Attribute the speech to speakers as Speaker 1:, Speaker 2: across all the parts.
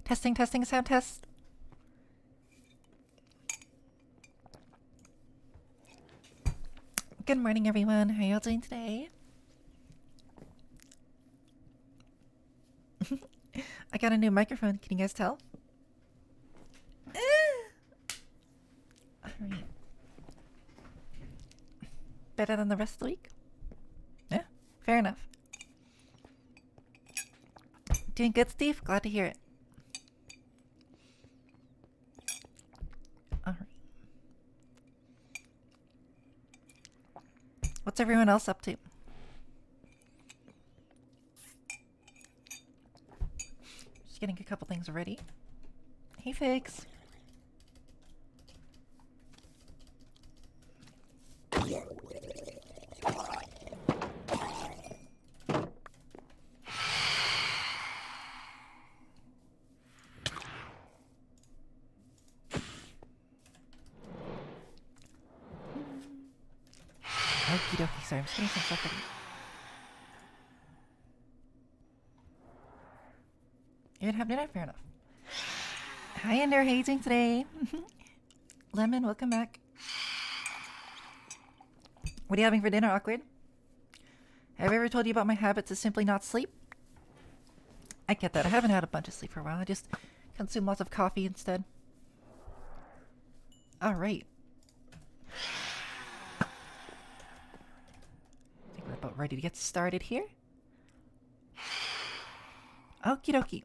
Speaker 1: Testing, testing, sound test. Good morning, everyone. How are y'all doing today? I got a new microphone. Can you guys tell? Alright. Better than the rest of the week? Yeah, fair enough. Doing good, Steve? Glad to hear it. Alright. What's everyone else up to? Just getting a couple things ready. Hey, Figs. Okie dokie, sorry, I'm just getting some stuff ready. You didn't have dinner? Fair enough. Hi, Ender, how you doing today? Lemon, welcome back. What are you having for dinner, Awkward? Have I ever told you about my habit to simply not sleep? I get that. I haven't had a bunch of sleep for a while. I just consume lots of coffee instead. Alright. I think we're about ready to get started here. Okie dokie.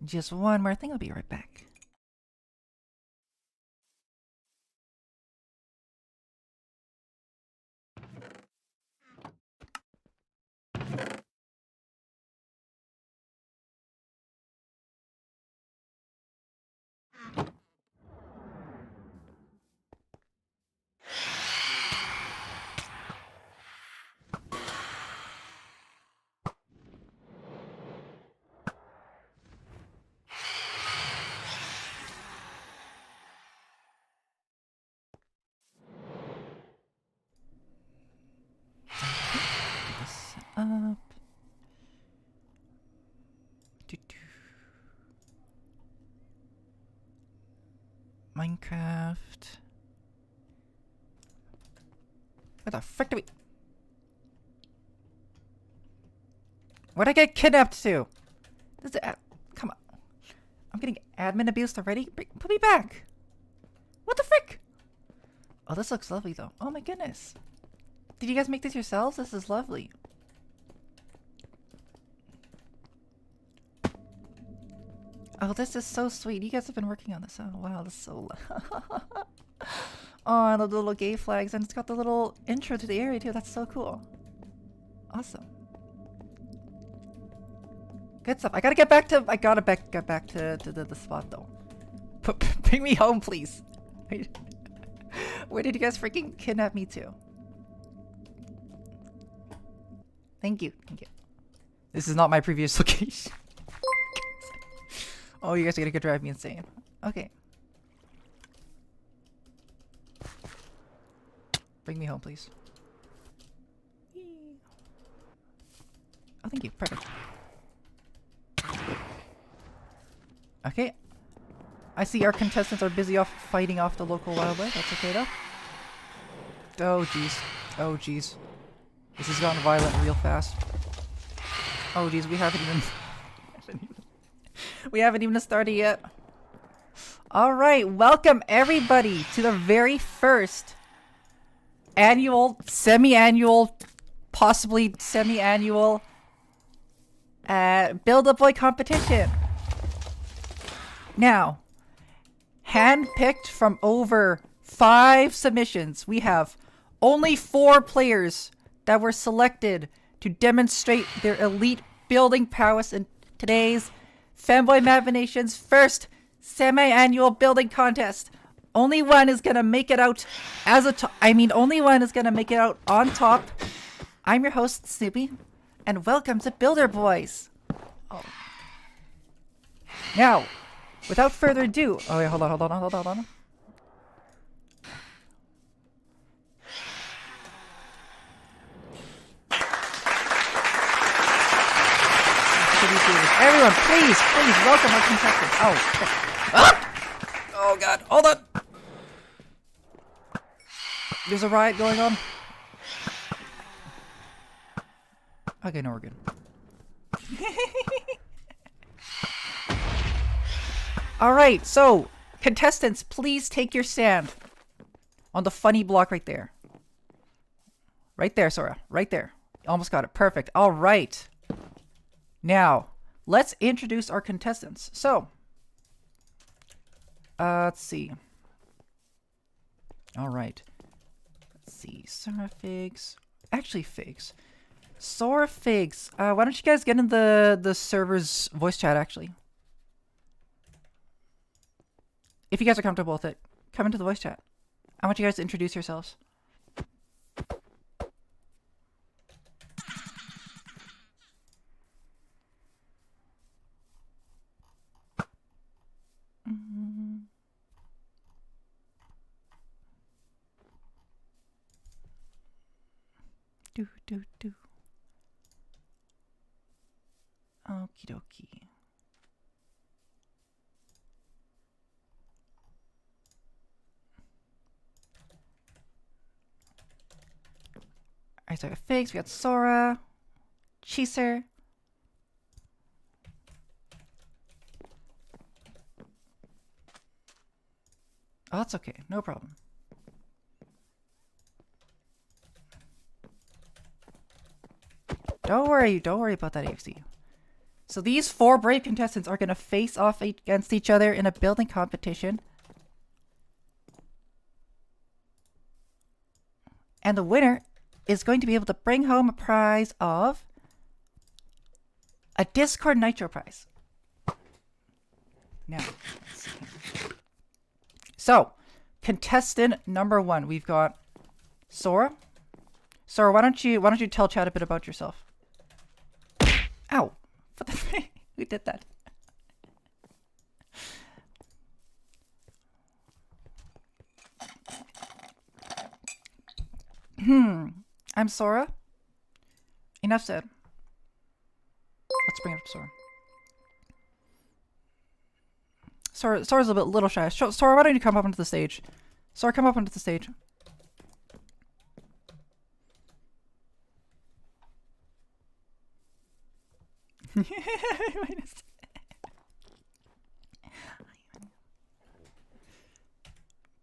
Speaker 1: Just one more thing, I'll be right back. Up. Minecraft. Where the frick do we... Where'd I get kidnapped to? This is come on. I'm getting admin abused already? Put me back! What the frick? Oh, this looks lovely though. Oh my goodness. Did you guys make this yourselves? This is lovely. Oh, this is so sweet. You guys have been working on this. Oh, wow, this is so... Oh, and the little gay flags. And it's got the little intro to the area, too. That's so cool. Awesome. Good stuff. I gotta get back to... get back to the spot, though. Bring me home, please. Where did you guys freaking kidnap me to? Thank you. Thank you. This is not my previous location. Oh, you guys are gonna drive me insane. Okay. Bring me home, please. Oh, thank you. Perfect. Okay. I see our contestants are busy off fighting off the local wildlife. That's okay, though. Oh, jeez. Oh, jeez. This has gotten violent real fast. Oh, jeez. We haven't even... We haven't even started yet. Alright, welcome everybody to the very first annual, semi-annual, possibly semi-annual Build-A-Boy competition. Now, hand-picked from over 5 submissions, we have only 4 players that were selected to demonstrate their elite building prowess in today's Femboy Mavination's first semi-annual building contest. Only one is gonna make it out as a only one is gonna make it out on top. I'm your host, Snoopy, and welcome to Builder Boys. Oh. Now, without further ado, oh wait, hold on. Everyone, please welcome our contestants. Oh, shit. Ah! Oh god, hold on. There's a riot going on. Okay, no, we're good. Alright, so, contestants, please take your stand on the funny block right there. Right there, Sora. Right there. Almost got it. Perfect. Alright. Now, let's introduce our contestants. So, let's see. Alright. Let's see. Sora Figs. Actually, Figs. Sora Figs. Why don't you guys get in the server's voice chat, actually? If you guys are comfortable with it, come into the voice chat. I want you guys to introduce yourselves. Do. Okie dokie. Alright, so we got Figs, we got Sora, Cheeser. Oh, that's okay, no problem. Don't worry about that, AFC. So these 4 brave contestants are going to face off against each other in a building competition. And the winner is going to be able to bring home a prize of a Discord Nitro prize. Now, let's see. So, contestant number 1, we've got Sora. Sora, why don't you tell chat a bit about yourself? Ow! What the frick? Who did that? I'm Sora. Enough said. Let's bring it up to Sora. Sora's a little shy. Sora, why don't you come up onto the stage? Sora, come up onto the stage.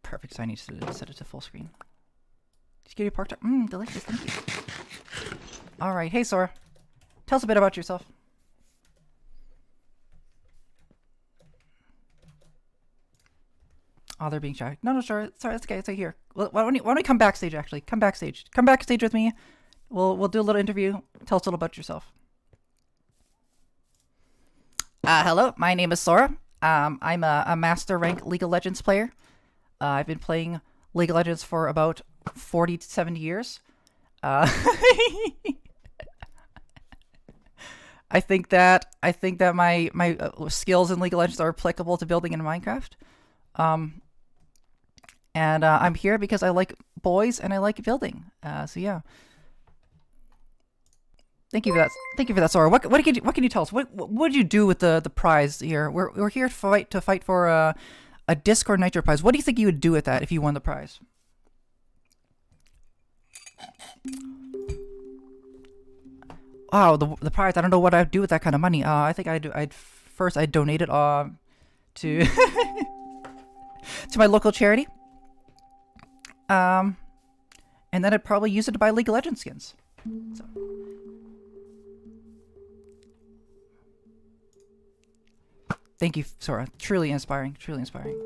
Speaker 1: Perfect, so I need to set it to full screen. Just give you parked up. Delicious, thank you. Alright, hey Sora. Tell us a bit about yourself. Oh, they're being shy. No, Sora. Sorry, it's okay. It's okay. Here. Why don't you come backstage, actually? Come backstage. Come backstage with me. We'll do a little interview. Tell us a little about yourself. Hello, my name is Sora. I'm a master rank League of Legends player. I've been playing League of Legends for about 40 to 70 years. I think that my skills in League of Legends are applicable to building in Minecraft. And I'm here because I like boys and I like building. So yeah. Thank you for that. Thank you for that, Sora. What can you tell us? What did you do with the prize here? We're here to fight for a Discord Nitro prize. What do you think you would do with that if you won the prize? Wow, the prize. I don't know what I'd do with that kind of money. I think I'd first donate it to to my local charity. And then I'd probably use it to buy League of Legends skins. So. Thank you, Sora. Truly inspiring. Truly inspiring.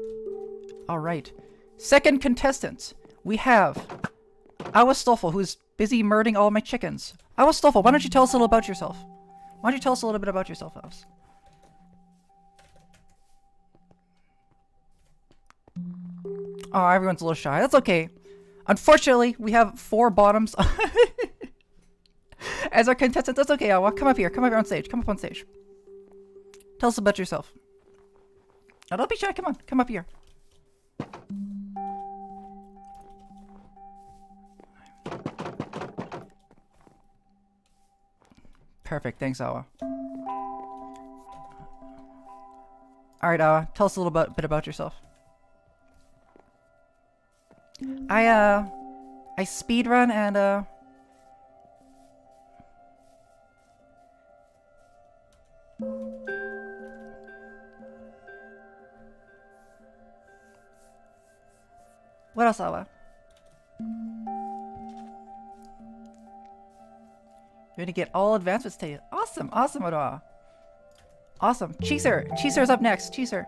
Speaker 1: All right. Second contestant. We have Awastolfo, who's busy murdering all my chickens. Awastolfo, why don't you tell us a little about yourself? Why don't you tell us a little bit about yourself, Awas? Oh, everyone's a little shy. That's okay. Unfortunately, we have 4 bottoms as our contestants. That's okay, Awa. Come up here. Come up here on stage. Come up on stage. Tell us about yourself. No, don't be shy. Come on. Come up here. Perfect. Thanks, Awa. Alright, Awa. Tell us a little bit about yourself. I speedrun and, what else, Awa? You're gonna get all advancements today. Awesome, awesome, Awa. Awesome. Cheeser! Cheeser's up next. Cheeser.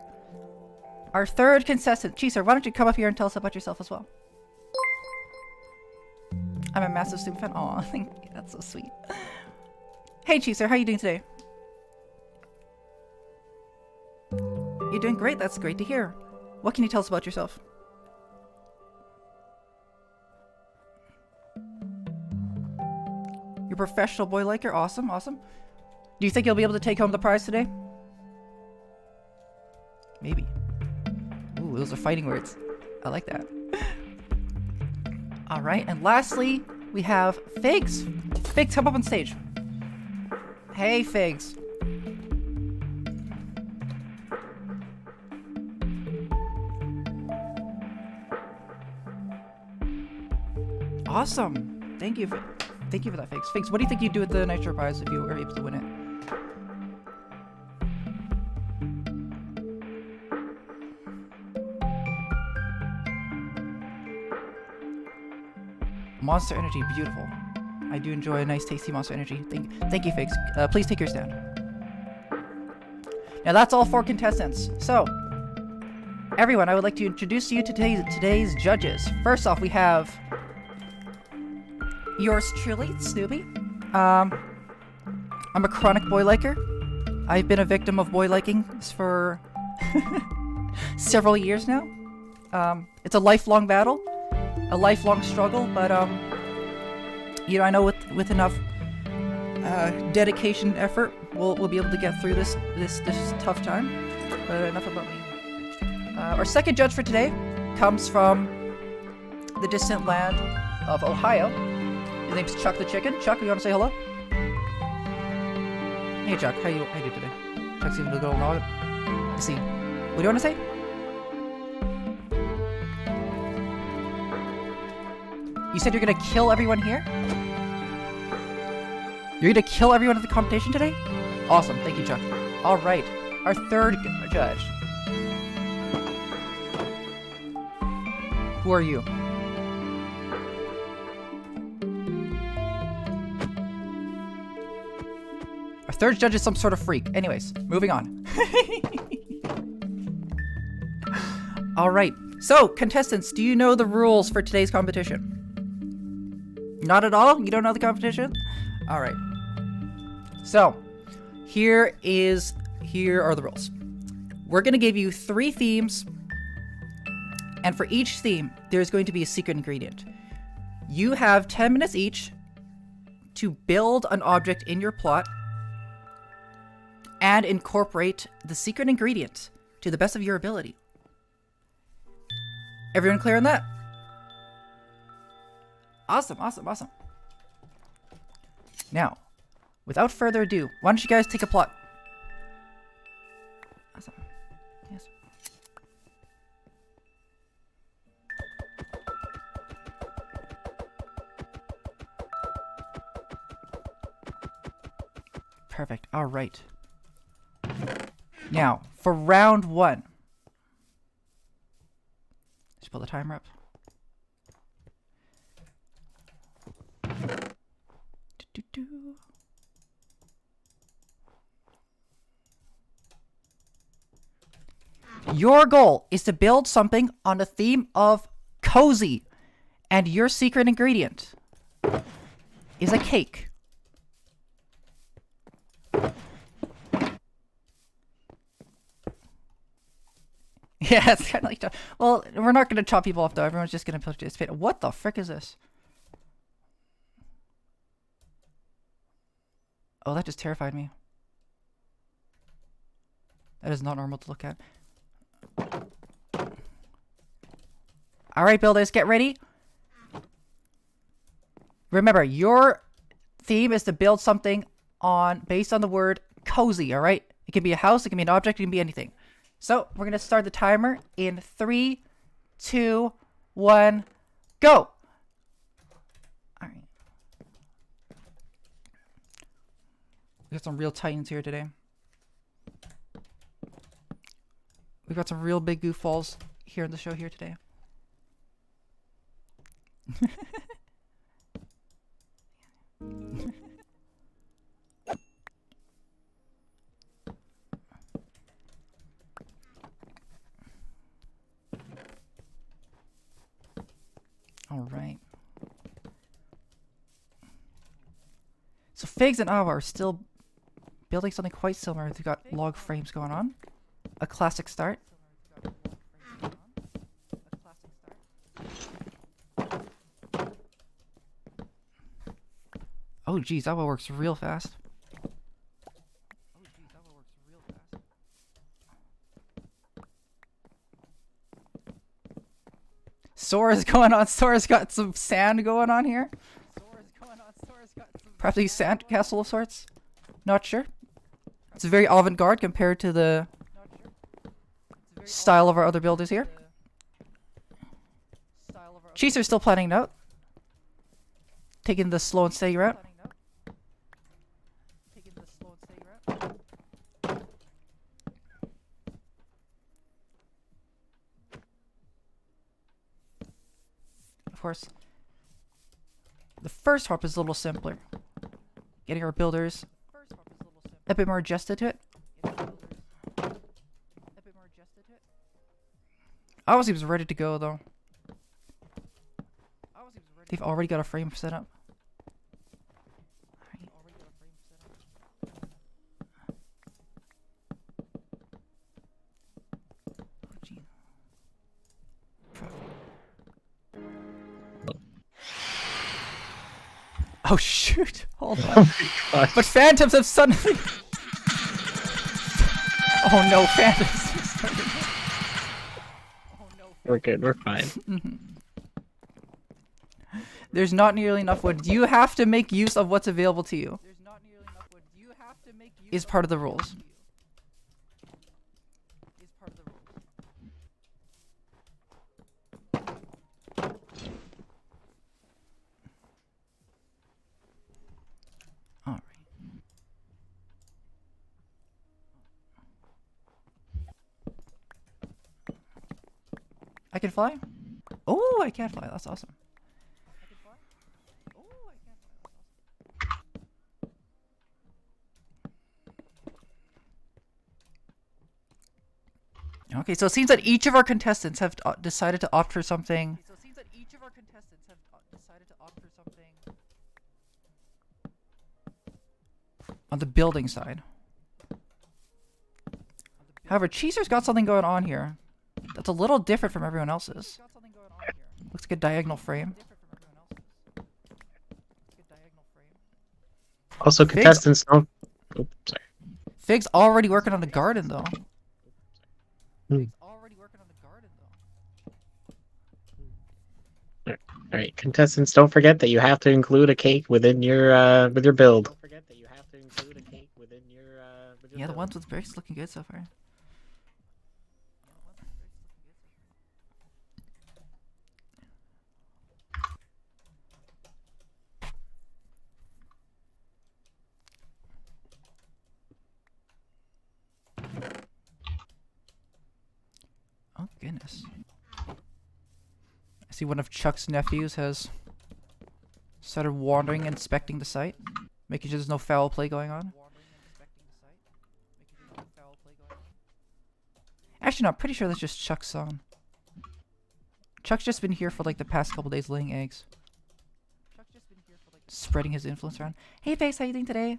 Speaker 1: Our third contestant. Cheeser, why don't you come up here and tell us about yourself as well? I'm a massive Snoopy fan. Aw, thank you. That's so sweet. Hey, Cheeser, how are you doing today? You're doing great. That's great to hear. What can you tell us about yourself? You're a professional boyliker. Awesome, awesome. Do you think you'll be able to take home the prize today? Maybe. Ooh, those are fighting words. I like that. Alright, and lastly, we have Figs. Figs, come up on stage. Hey, Figs. Awesome. Thank you for that, Figs. Figs, what do you think you'd do with the Nitro prize if you were able to win it? Monster Energy, beautiful. I do enjoy a nice, tasty Monster Energy. Thank you, Figs. Please take your stand. Now that's all 4 contestants. So, everyone, I would like to introduce you to today's judges. First off, we have yours truly, Snoopy. I'm a chronic boyliker. I've been a victim of boyliking for several years now. It's a lifelong battle. A lifelong struggle, but you know, I know with enough dedication and effort, we'll be able to get through this tough time. But enough about me. Our second judge for today comes from the distant land of Ohio. His name's Chuck the Chicken. Chuck, you want to say hello? Hey, Chuck, how you doing today? Chuck's even a little nod. Let's see. What do you want to say? You said you're gonna kill everyone here? You're gonna kill everyone at the competition today? Awesome, thank you, Chuck. Alright, our third judge. Who are you? Our third judge is some sort of freak. Anyways, moving on. Alright, so contestants, do you know the rules for today's competition? Not at all? You don't know the competition? Alright. So, here are the rules. We're going to give you 3 themes, and for each theme, there's going to be a secret ingredient. You have 10 minutes each to build an object in your plot and incorporate the secret ingredient to the best of your ability. Everyone clear on that? Awesome, awesome, awesome. Now, without further ado, why don't you guys take a plot? Awesome. Yes. Perfect. All right. Now, for round 1. Let's pull the timer up. Your goal is to build something on the theme of cozy, and your secret ingredient is a cake. Yeah, it's kind of like... Well, we're not going to chop people off, though. Everyone's just going to participate. What the frick is this? Oh, that just terrified me. That is not normal to look at. Alright, builders, get ready. Remember, your theme is to build something based on the word cozy, alright? It can be a house, it can be an object, it can be anything. So, we're going to start the timer in 3, 2, 1, go! Alright. We got some real titans here today. We got some real big goofballs here in the show here today. All right. So Figs and Awa are still building something quite similar. They've got log frames going on. A classic start. Oh geez, Awa works real fast. Sora's going on. Sora's got some sand going on here. Perhaps a sand castle of sorts. Not sure. It's very avant-garde compared to the style of our other builders here. Cheeser's still planning it out. Taking the slow and steady route. Of course, the first harp is a little simpler. Getting our builders a bit more adjusted to it. Awa seems ready to go though. They've already got a frame set up. Oh shoot! Hold on.
Speaker 2: Oh my gosh.
Speaker 1: But phantoms have suddenly. Oh no, phantoms!
Speaker 2: We're good. We're fine.
Speaker 1: There's not nearly enough wood. You have to make use of what's available to you. Is part of the rules. Alright. I can fly? Oh, I can fly. That's awesome. Okay, so it seems that each of our contestants have decided to opt for something. On the building side. However, Cheeser's got something going on here that's a little different from everyone else's. Looks like a diagonal frame.
Speaker 2: Also, contestants don't. Oops, sorry.
Speaker 1: Fig's already working on the garden, though.
Speaker 2: All right, contestants, don't forget that you have to include a cake within your with your build. Don't forget that you have to include a cake within your
Speaker 1: Yeah, the ones with bricks looking good so far. Oh goodness. I see one of Chuck's nephews has started wandering, inspecting the site, making sure there's no foul play going on. Actually, no, I'm pretty sure that's just Chuck's son. Chuck's just been here for like the past couple days laying eggs. Spreading his influence around. Hey Face, how you doing today?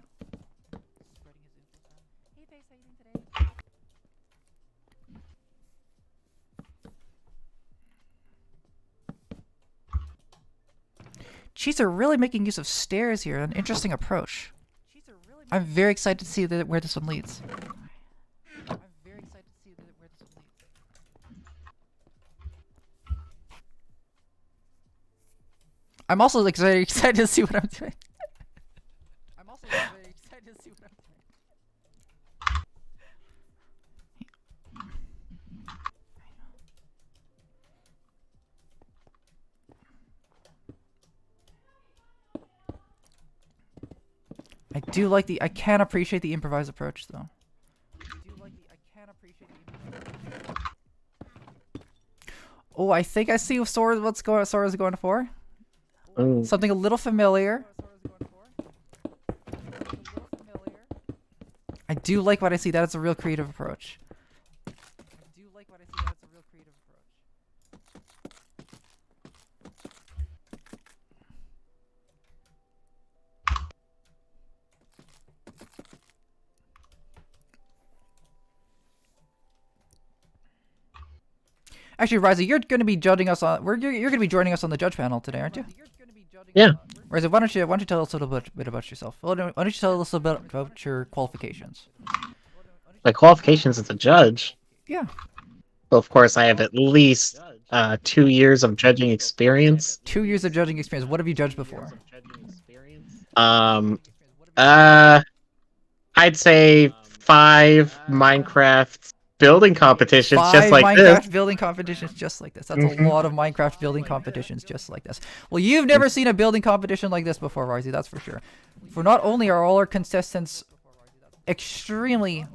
Speaker 1: Cheeser really making use of stairs here, an interesting approach. I'm very excited to see where this one leads. I'm also like, very excited to see what I'm doing. I do like the. I can appreciate the improvised approach, though. Oh, I think I see Sora's Sora's going for.
Speaker 2: Ooh.
Speaker 1: Something a little familiar. I do like what I see. That is a real creative approach. Actually, Ryza, you're going to be judging us on. You're going to be joining us on the judge panel today, aren't you?
Speaker 2: Yeah.
Speaker 1: Ryza, why don't you tell us a little bit about yourself? Why don't you tell us a bit about your qualifications?
Speaker 2: My qualifications as a judge.
Speaker 1: Yeah.
Speaker 2: Well, of course, I have at least 2 years of judging experience.
Speaker 1: 2 years of judging experience. What have you judged before?
Speaker 2: I'd say 5 Minecraft building competitions just like
Speaker 1: Minecraft
Speaker 2: this.
Speaker 1: building competitions just like this. That's a lot of Minecraft building competitions just like this. Well, you've never seen a building competition like this before, Ryzy, that's for sure. For not only are all our contestants extremely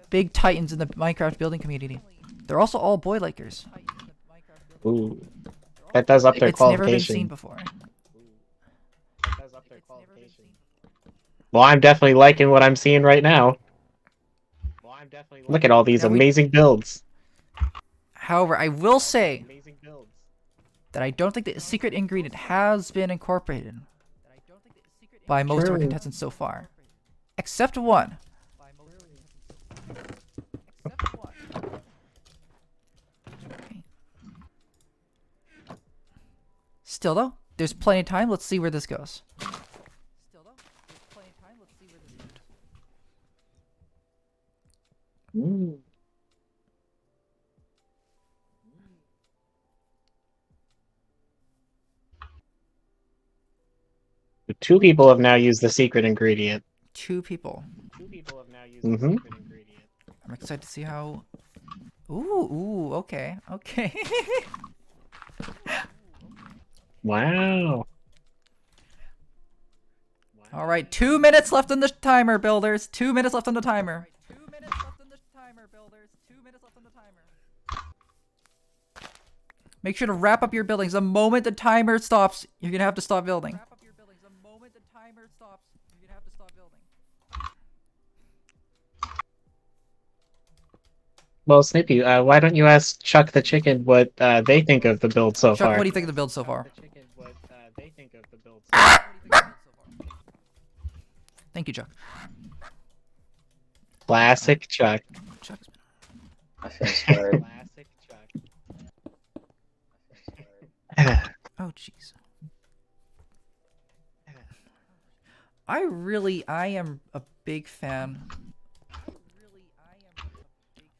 Speaker 1: big titans in the Minecraft building community, they're also all boylikers.
Speaker 2: Ooh, that does up their
Speaker 1: It's never been
Speaker 2: qualification.
Speaker 1: seen before.
Speaker 2: Well, I'm definitely liking what I'm seeing right now. Look at all these amazing builds.
Speaker 1: However, I will say that I don't think the secret ingredient has been incorporated by most of our contestants so far. Except one. Still though, there's plenty of time. Let's see where this goes.
Speaker 2: Ooh. Two people have now used the secret ingredient.
Speaker 1: 2 people.
Speaker 2: Mm-hmm.
Speaker 1: I'm excited to see how. Ooh, okay.
Speaker 2: Wow.
Speaker 1: All right, 2 minutes left on the timer, builders. 2 minutes left on the timer. Make sure to wrap up your buildings. The moment the timer stops, you're gonna have to stop building.
Speaker 2: Well, Snoopy, why don't you ask Chuck the Chicken what they think of the build so
Speaker 1: Chuck,
Speaker 2: far?
Speaker 1: what do you think of the build so far? Thank you, Chuck.
Speaker 2: Classic Chuck.
Speaker 1: Chuck's
Speaker 3: I feel scared.
Speaker 2: Classic Chuck.
Speaker 1: Oh, jeez. I am a big fan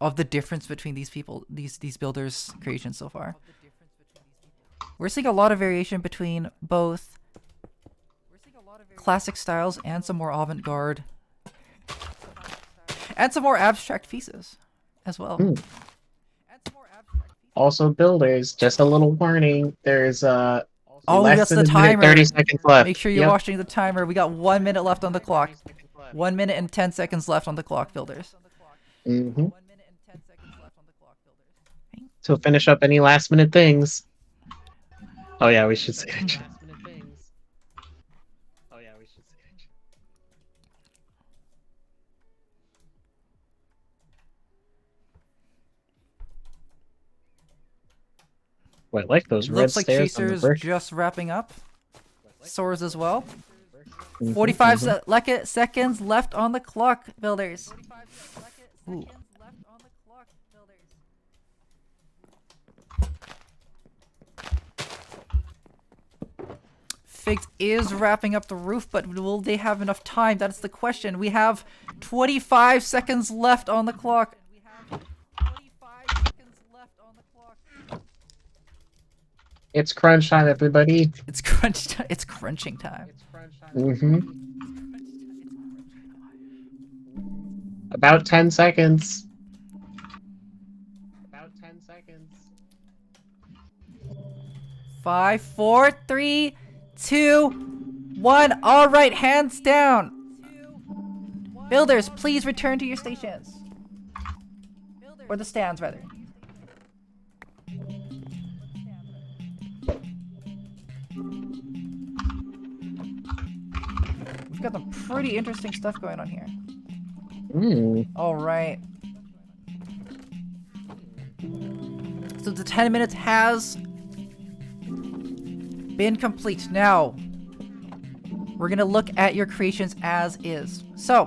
Speaker 1: of the difference between these people, these builders' creations so far. We're seeing a lot of variation between both classic styles and some more avant-garde and some more abstract pieces as well.
Speaker 2: Also, builders, just a little warning. There's
Speaker 1: Oh,
Speaker 2: less
Speaker 1: that's
Speaker 2: than
Speaker 1: the
Speaker 2: a minute,
Speaker 1: timer.
Speaker 2: 30 seconds left.
Speaker 1: Make sure you're
Speaker 2: Yep.
Speaker 1: watching the timer. We got 1 minute left on the clock. 1 minute and 10 seconds left on the clock, builders.
Speaker 2: Mm-hmm. So finish up any last minute things. Oh yeah, we should say it. Well, I like those red
Speaker 1: Looks like
Speaker 2: stairs on the
Speaker 1: Chaser's
Speaker 2: brick.
Speaker 1: just wrapping up. Soars as well.
Speaker 2: Mhm,
Speaker 1: 45
Speaker 2: mhm.
Speaker 1: seconds left on the clock, builders. Ooh. Figs is wrapping up the roof, but will they have enough time? That's the question. We have 25 seconds left on the clock.
Speaker 2: It's crunch time, everybody.
Speaker 1: It's crunch time. It's crunching time.
Speaker 2: About 10 seconds. About 10 seconds.
Speaker 1: 5, 4, 3, 2, 1. All right, hands down. Builders, please return to your stations. Or the stands, rather. We've got some pretty interesting stuff going on here. All right. So the 10 minutes has been complete. Now, we're gonna look at your creations as is. So,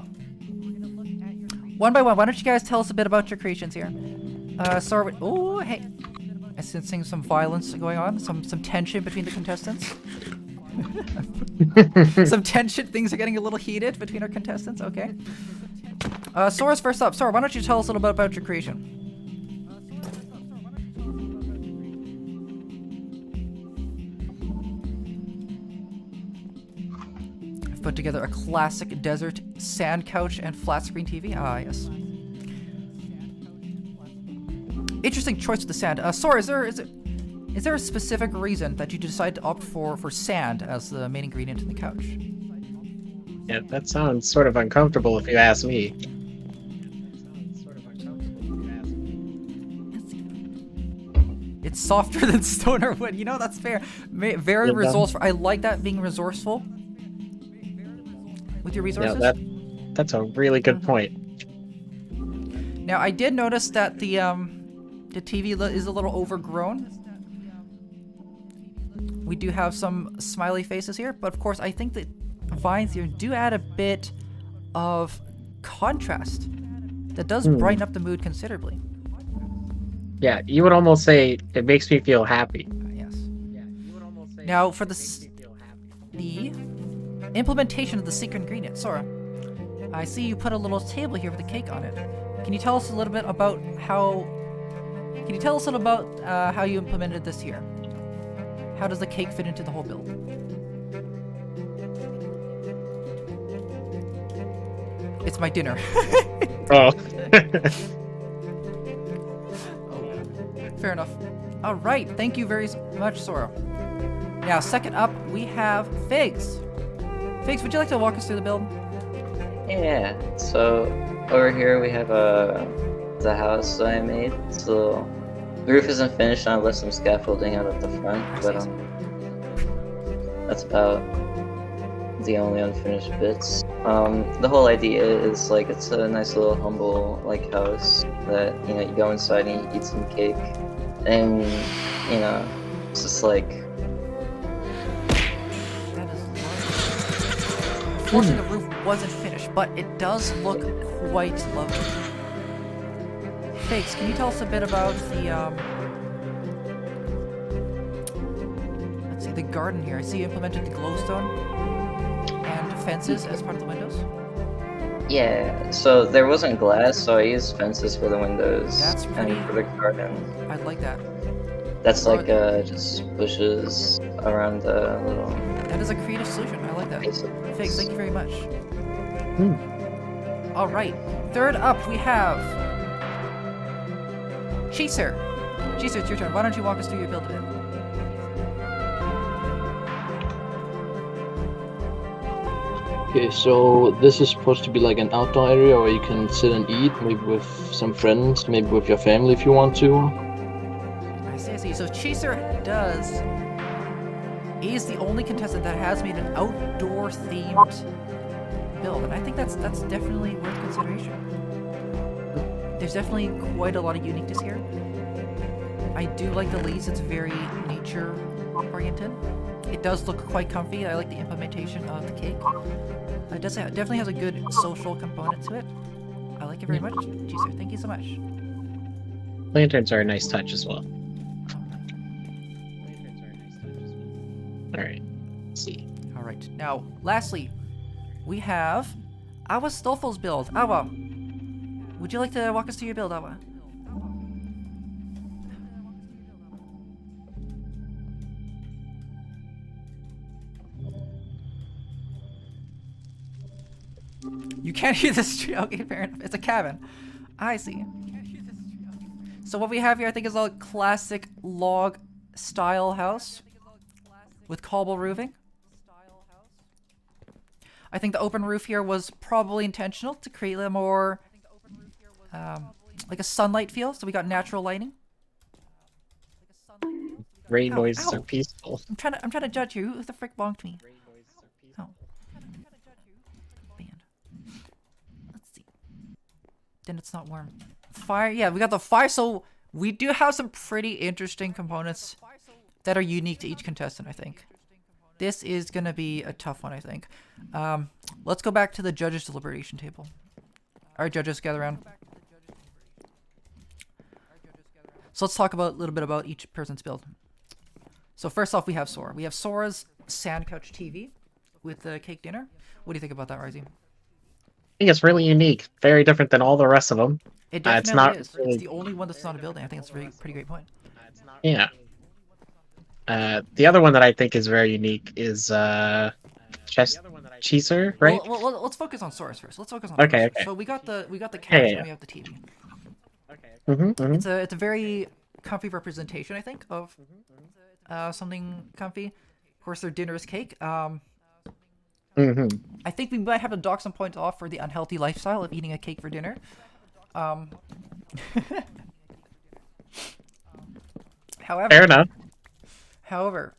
Speaker 1: one by one, why don't you guys tell us a bit about your creations here? Start with, oh, hey. I'm sensing some violence going on, some tension between the contestants. Some tension, things are getting a little heated between our contestants, okay. Sora's first up. Sora, why don't you tell us a little bit about your creation? I've put together a classic desert sand couch and flat screen TV. Ah, yes. Interesting choice with the sand. Sora, is there a specific reason that you decided to opt for sand as the main ingredient in the couch?
Speaker 2: Yeah, that sounds sort of uncomfortable if you ask me.
Speaker 1: It's softer than stone or wood. You know, that's fair. Very resourceful. I like that, being resourceful with your resources.
Speaker 2: Yeah, that's a really good point.
Speaker 1: Now, I did notice that the TV is a little overgrown. We do have some smiley faces here, but of course, I think that vines here do add a bit of contrast that does brighten up the mood considerably.
Speaker 2: Yeah, you would almost say it makes me feel happy.
Speaker 1: Yes. Now, for the implementation of the secret ingredient, Sora, I see you put a little table here with a cake on it. Can you tell us a little bit about how? Can you tell us a little about how you implemented this here? How does the cake fit into the whole build? It's my dinner.
Speaker 2: Oh.
Speaker 1: Fair enough. All right, thank you very much, Sora. Now, second up, we have Figs. Figs, would you like to walk us through the build?
Speaker 3: Yeah, so over here we have the house that I made. So the roof isn't finished, and I left some scaffolding out at the front, but that's about the only unfinished bits. The whole idea is like it's a nice little humble like house that you go inside and you eat some cake, and it's just like.
Speaker 1: That is lovely. Unfortunately, the roof wasn't finished, but it does look quite lovely. Figs, can you tell us a bit about the let's see, the garden here? I see you implemented the glowstone and fences as part of the windows.
Speaker 3: Yeah, so there wasn't glass, so I used fences for the windows.
Speaker 1: That's pretty.
Speaker 3: And for the garden.
Speaker 1: I like that.
Speaker 3: That's like just bushes around the little.
Speaker 1: That is a creative solution. I like that. Figs, thank you very much. All right. Third up, we have Chaser. Chaser, it's your turn. Why don't you walk us through your build a bit?
Speaker 4: Okay, so this is supposed to be like an outdoor area where you can sit and eat, maybe with some friends, maybe with your family if you want to.
Speaker 1: I see. So Chaser is the only contestant that has made an outdoor themed build, and I think that's definitely worth consideration. There's definitely quite a lot of uniqueness here. I do like the leaves, it's very nature oriented. It does look quite comfy. I like the implementation of the cake. It definitely has a good social component to it. I like it very much. Chaser, thank you so much.
Speaker 2: Lanterns are a nice touch as well. Alright, let's see.
Speaker 1: Alright, now, lastly, we have Awa Stofel's build. Awa, would you like to walk us through your build, Awa? You can't hear this tree. Okay, fair enough. It's a cabin. I see. So what we have here, I think, is a classic log style house with cobble roofing. I think the open roof here was probably intentional to create a more like a sunlight feel. So we got natural lighting.
Speaker 2: Rain
Speaker 1: Ow,
Speaker 2: noises
Speaker 1: ow.
Speaker 2: are peaceful.
Speaker 1: I'm trying to judge you. Who the frick bonked me? Oh. Man. Let's see. Then it's not warm. Fire. Yeah, we got the fire. So we do have some pretty interesting components that are unique to each contestant, I think. This is going to be a tough one, I think. Let's go back to the judges' deliberation table. Our judges gather around. So let's talk about a little bit about each person's build. So first off, we have Sora. We have Sora's sand couch TV with the cake dinner. What do you think about that, Rising?
Speaker 2: I think it's really unique. Very different than all the rest of them.
Speaker 1: It definitely
Speaker 2: it's not
Speaker 1: is.
Speaker 2: really-
Speaker 1: It's the only one that's not a building. I think it's a pretty great point.
Speaker 2: Yeah. The other one that I think is very unique is Cheeser, right?
Speaker 1: Well, let's focus on Sora's first. Let's focus on
Speaker 2: Okay,
Speaker 1: Sora's
Speaker 2: okay.
Speaker 1: So we got the couch
Speaker 2: yeah.
Speaker 1: and we have the TV.
Speaker 2: Mm-hmm.
Speaker 1: It's a very comfy representation, I think, of something comfy. Of course, their dinner is cake.
Speaker 2: Mm-hmm.
Speaker 1: I think we might have to dock some points off for the unhealthy lifestyle of eating a cake for dinner.
Speaker 2: Fair enough.
Speaker 1: However,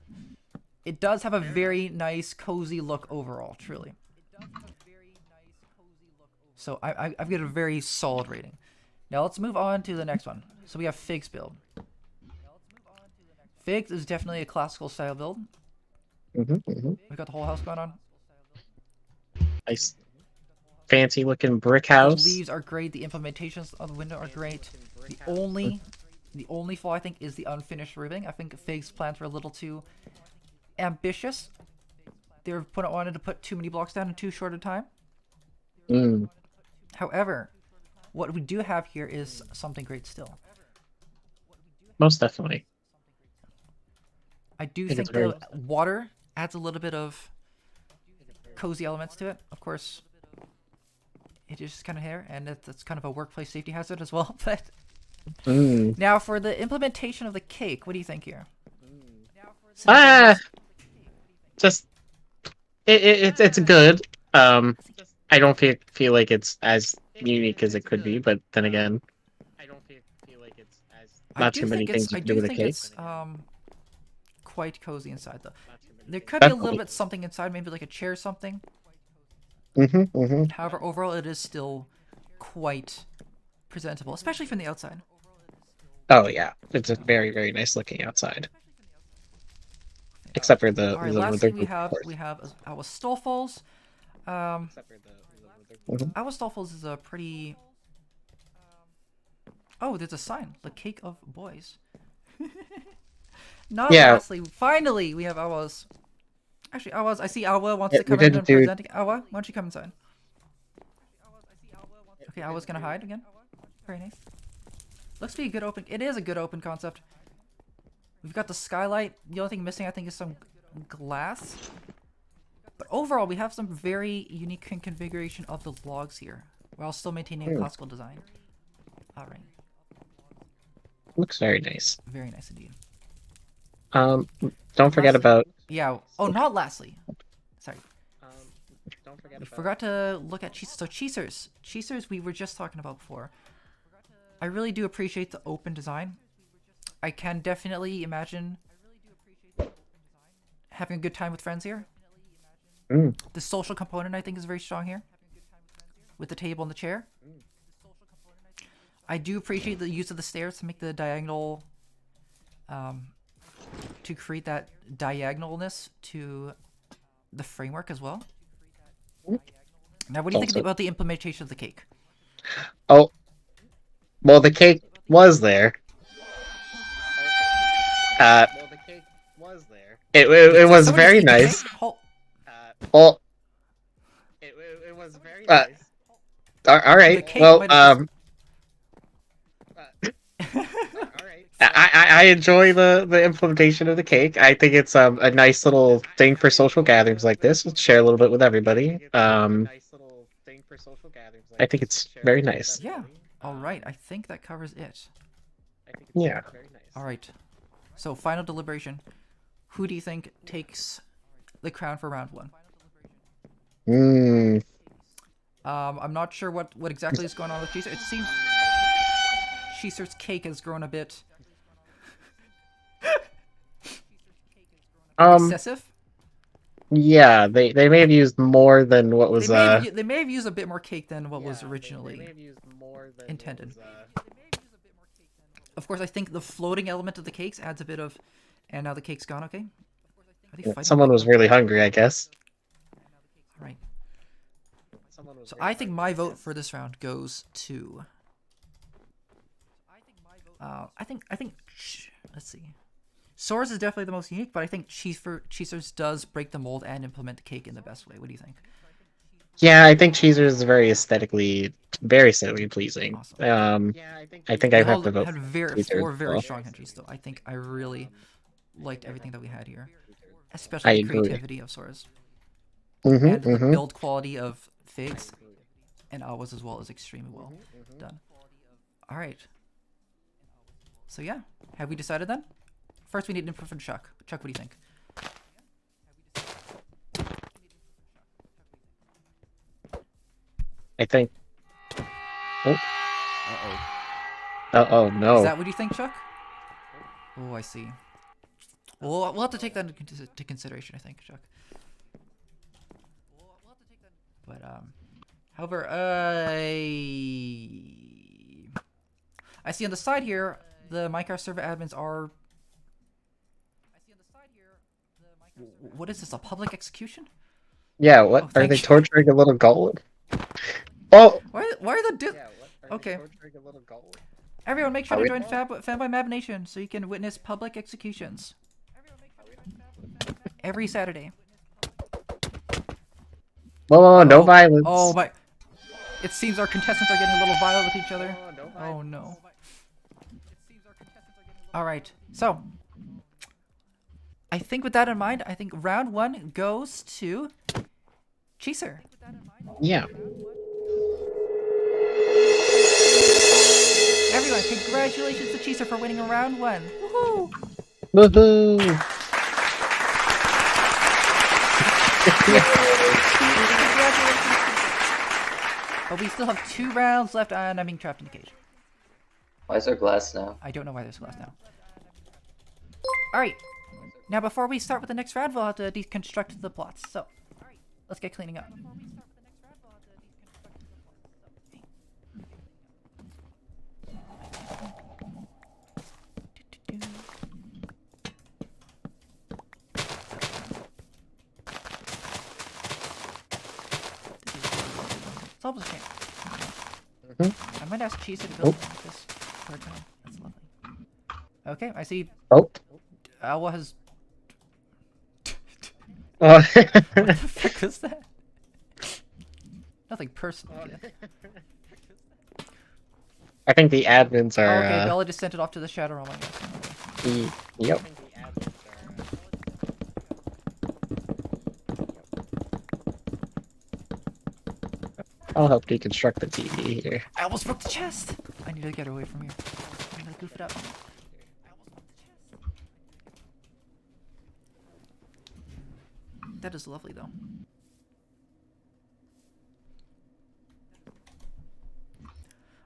Speaker 1: it does have a very nice, cozy look overall, truly. So I've got a very solid rating. Now let's move on to the next one. So we have Fig's build. Fig's is definitely a classical style build. We got the whole house going on.
Speaker 2: Nice, fancy looking brick
Speaker 1: The
Speaker 2: house.
Speaker 1: leaves are great. The implementations of the window are great. The only flaw I think is the unfinished roofing. I think Fig's plans were a little too ambitious. They wanted to put too many blocks down in too short a time. However, what we do have here is something great still.
Speaker 2: Most definitely.
Speaker 1: I do
Speaker 2: think
Speaker 1: think
Speaker 2: it's very-
Speaker 1: the water adds a little bit of cozy elements to it. Of course, it is kind of hair, and it's kind of a workplace safety hazard as well. But now for the implementation of the cake, what do you think here?
Speaker 2: Just it's good. I don't feel like it's as unique as it could be, but then again, not too many things you can do with a cake.
Speaker 1: It's quite cozy inside though. There could be a little
Speaker 2: Definitely.
Speaker 1: bit something inside, maybe like a chair or something.
Speaker 2: Mm-hmm.
Speaker 1: However, overall it is still quite presentable, especially from the outside.
Speaker 2: Oh yeah, it's a very, very nice looking outside. Except for the
Speaker 1: All right,
Speaker 2: the
Speaker 1: lastly
Speaker 2: roof,
Speaker 1: we
Speaker 2: of
Speaker 1: have
Speaker 2: course.
Speaker 1: our Stolfos. Our
Speaker 2: Mhm.
Speaker 1: Stolfos is a pretty. Oh, there's a sign. The cake of boys. Not
Speaker 2: Yeah.
Speaker 1: lastly, finally we have Awa's. Actually, Awa's. I see Awa wants
Speaker 2: Yeah,
Speaker 1: to
Speaker 2: we
Speaker 1: come in
Speaker 2: didn't
Speaker 1: and
Speaker 2: do-
Speaker 1: present. Awa, why don't you come inside? Okay, Awa's gonna hide again. Very nice. Looks to be a good open. It is a good open concept. We've got the skylight. The only thing missing, I think, is some glass. But overall, we have some very unique configuration of the logs here, while still maintaining a classical design. All right,
Speaker 2: Looks very nice.
Speaker 1: very nice indeed.
Speaker 2: Don't forget
Speaker 1: Lastly-
Speaker 2: about.
Speaker 1: Yeah. Oh, not lastly. Sorry.
Speaker 2: Don't forget
Speaker 1: We forgot to look at cheesers. So cheesers. Cheesers we were just talking about before. I really do appreciate the open design. I can definitely imagine having a good time with friends here. The social component I think is very strong here. With the table and the chair. I do appreciate the use of the stairs to make the diagonal to create that diagonalness to the framework as well. Now, what do you think
Speaker 2: Also-
Speaker 1: about the implementation of the cake?
Speaker 2: Oh, well, the cake was there. It was
Speaker 1: Somebody
Speaker 2: very
Speaker 1: eat the
Speaker 2: nice.
Speaker 1: cake? Hold-
Speaker 2: Well, it was very nice. All
Speaker 1: The
Speaker 2: right.
Speaker 1: cake
Speaker 2: Well,
Speaker 1: might have
Speaker 2: I enjoy the implementation of the cake. I think it's a nice little thing for social gatherings like this. Share a little bit with everybody. I think it's very nice.
Speaker 1: Yeah. All right. I think that covers it.
Speaker 2: Yeah.
Speaker 1: All right. So final deliberation. Who do you think takes the crown for round 1?
Speaker 2: Hmm.
Speaker 1: I'm not sure what exactly is going on with Cheeser. It seems Cheeser's cake has grown a bit excessive.
Speaker 2: Yeah, they may have used more than what was
Speaker 1: They may have used a bit more cake than what was originally intended. Of course, I think the floating element of the cakes adds a bit of, and now the cake's gone. Okay. I think
Speaker 2: someone was really hungry, I guess.
Speaker 1: All right. So I think my vote for this round goes to. I think. Let's see. Sora's is definitely the most unique, but I think Cheeser's does break the mold and implement the cake in the best way. What do you think?
Speaker 2: Yeah, I think Cheeser is very aesthetically pleasing.
Speaker 1: Awesome.
Speaker 2: I think I have to vote.
Speaker 1: Had
Speaker 2: Cheeser
Speaker 1: four
Speaker 2: as
Speaker 1: very
Speaker 2: well.
Speaker 1: strong entries, though. I think I really liked everything that we had here, especially the creativity of Sora's and the build quality of Figs and Awa's as well is extremely well done. All right. So yeah, have we decided then? First, we need input from Chuck. Chuck, what do you think?
Speaker 2: I think. Oh.
Speaker 1: Uh-oh.
Speaker 2: Oh no.
Speaker 1: Is that what you think, Chuck? Oh, I see. Well, we'll have to take that into consideration, I think, Chuck. But, however, I see on the side here, the Minecraft server admins are... What is this, a public execution?
Speaker 2: Yeah, what?
Speaker 1: Oh,
Speaker 2: Are they
Speaker 1: you.
Speaker 2: torturing a little golem? Oh!
Speaker 1: Why are the okay. Everyone, make sure to join Fanboy Mab Nation so you can witness public executions. Every Saturday.
Speaker 2: Whoa, no violence.
Speaker 1: Oh my! It seems our contestants are getting a little violent with each other. Oh no! All right, so I think with that in mind, I think round 1 goes to Cheeser.
Speaker 2: Yeah.
Speaker 1: Everyone, congratulations to Cheeser for winning round 1. Woohoo!
Speaker 2: Woohoo!
Speaker 1: Congratulations. But we still have 2 rounds left, and I'm being trapped in the cage.
Speaker 3: Why is there glass now?
Speaker 1: I don't know why there's glass now. Alright. Now, before we start with the next round, we'll have to deconstruct the plots. So, let's get cleaning up. Solve the chain. I might ask Cheese to build this third time. That's lovely. Okay, I see.
Speaker 2: Oh.
Speaker 1: Awa has.
Speaker 2: Oh.
Speaker 1: What the fuck was that? Nothing personal. Kid.
Speaker 2: I think the admins are.
Speaker 1: Oh, okay, Bella just sent it off to the Shadow Realm, I guess.
Speaker 2: Yep. I'll help deconstruct the TV here.
Speaker 1: I almost broke the chest! I need to get away from here. I'm gonna goof it up. That is lovely, though.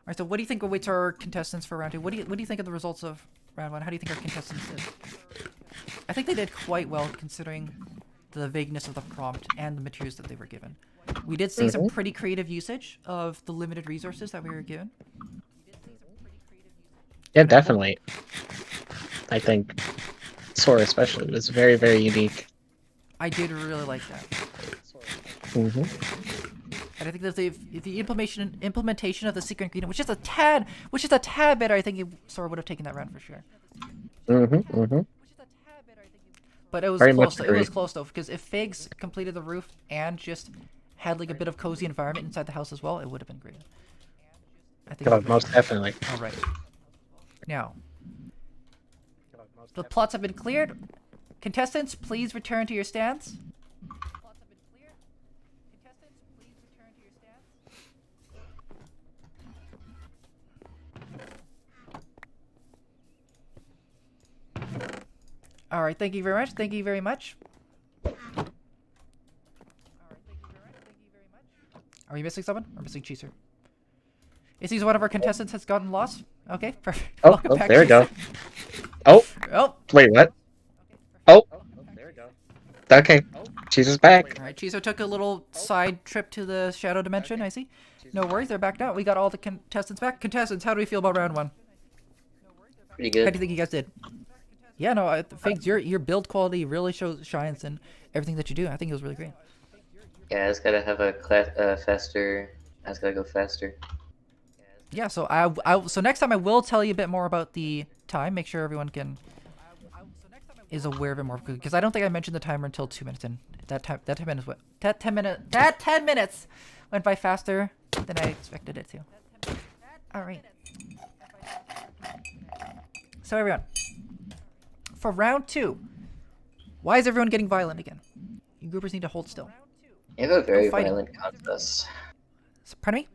Speaker 1: Alright, so what do you think awaits our contestants for round 2? What do you think of the results of round 1? How do you think our contestants did? I think they did quite well considering the vagueness of the prompt and the materials that they were given. We did see some pretty creative usage of the limited resources that we were given.
Speaker 2: Yeah, definitely. I think Sora especially was very, very unique.
Speaker 1: I did really like that.
Speaker 2: Mm-hmm.
Speaker 1: And I think that the implementation of the secret ingredient, which is a tad better, I think Sora would have taken that round for sure.
Speaker 2: Mm-hmm. Mm-hmm.
Speaker 1: But it was
Speaker 2: Very
Speaker 1: close.
Speaker 2: much
Speaker 1: It was
Speaker 2: agree.
Speaker 1: close though, because if Figs completed the roof and just had like a bit of cozy environment inside the house as well, it would have been great. I think.
Speaker 2: God, most definitely.
Speaker 1: All right. Now, the plots have been cleared. Contestants, please return to your stands. All right, thank you very much. Thank you very much. Are we missing someone? We're missing Cheeser. It seems one of our contestants has gotten lost. Okay, perfect.
Speaker 2: Oh,
Speaker 1: Welcome back,
Speaker 2: there we go.
Speaker 1: Cheeser.
Speaker 2: Oh,
Speaker 1: Oh,
Speaker 2: wait, what? Oh, there we go. Okay, Jesus back.
Speaker 1: all right. Cheeser took a little side trip to the shadow dimension. I see. No worries, they're back now. We got all the contestants back. Contestants, how do we feel about round 1?
Speaker 3: Pretty
Speaker 1: How do
Speaker 3: good.
Speaker 1: you think you guys did? Yeah, no, Figs, your build quality really shines in everything that you do. I think it was really great.
Speaker 3: Yeah, I just gotta have a faster. I just gotta go faster.
Speaker 1: Yeah, so so next time I will tell you a bit more about the time. Make sure everyone is aware of it more, because I don't think I mentioned the timer until 2 minutes in. That 10 minutes went by faster than I expected it to. All right. So everyone, for round 2, why is everyone getting violent again? You groupers need to hold still.
Speaker 3: You have a very
Speaker 1: fighting.
Speaker 3: violent contest.
Speaker 1: Pardon me?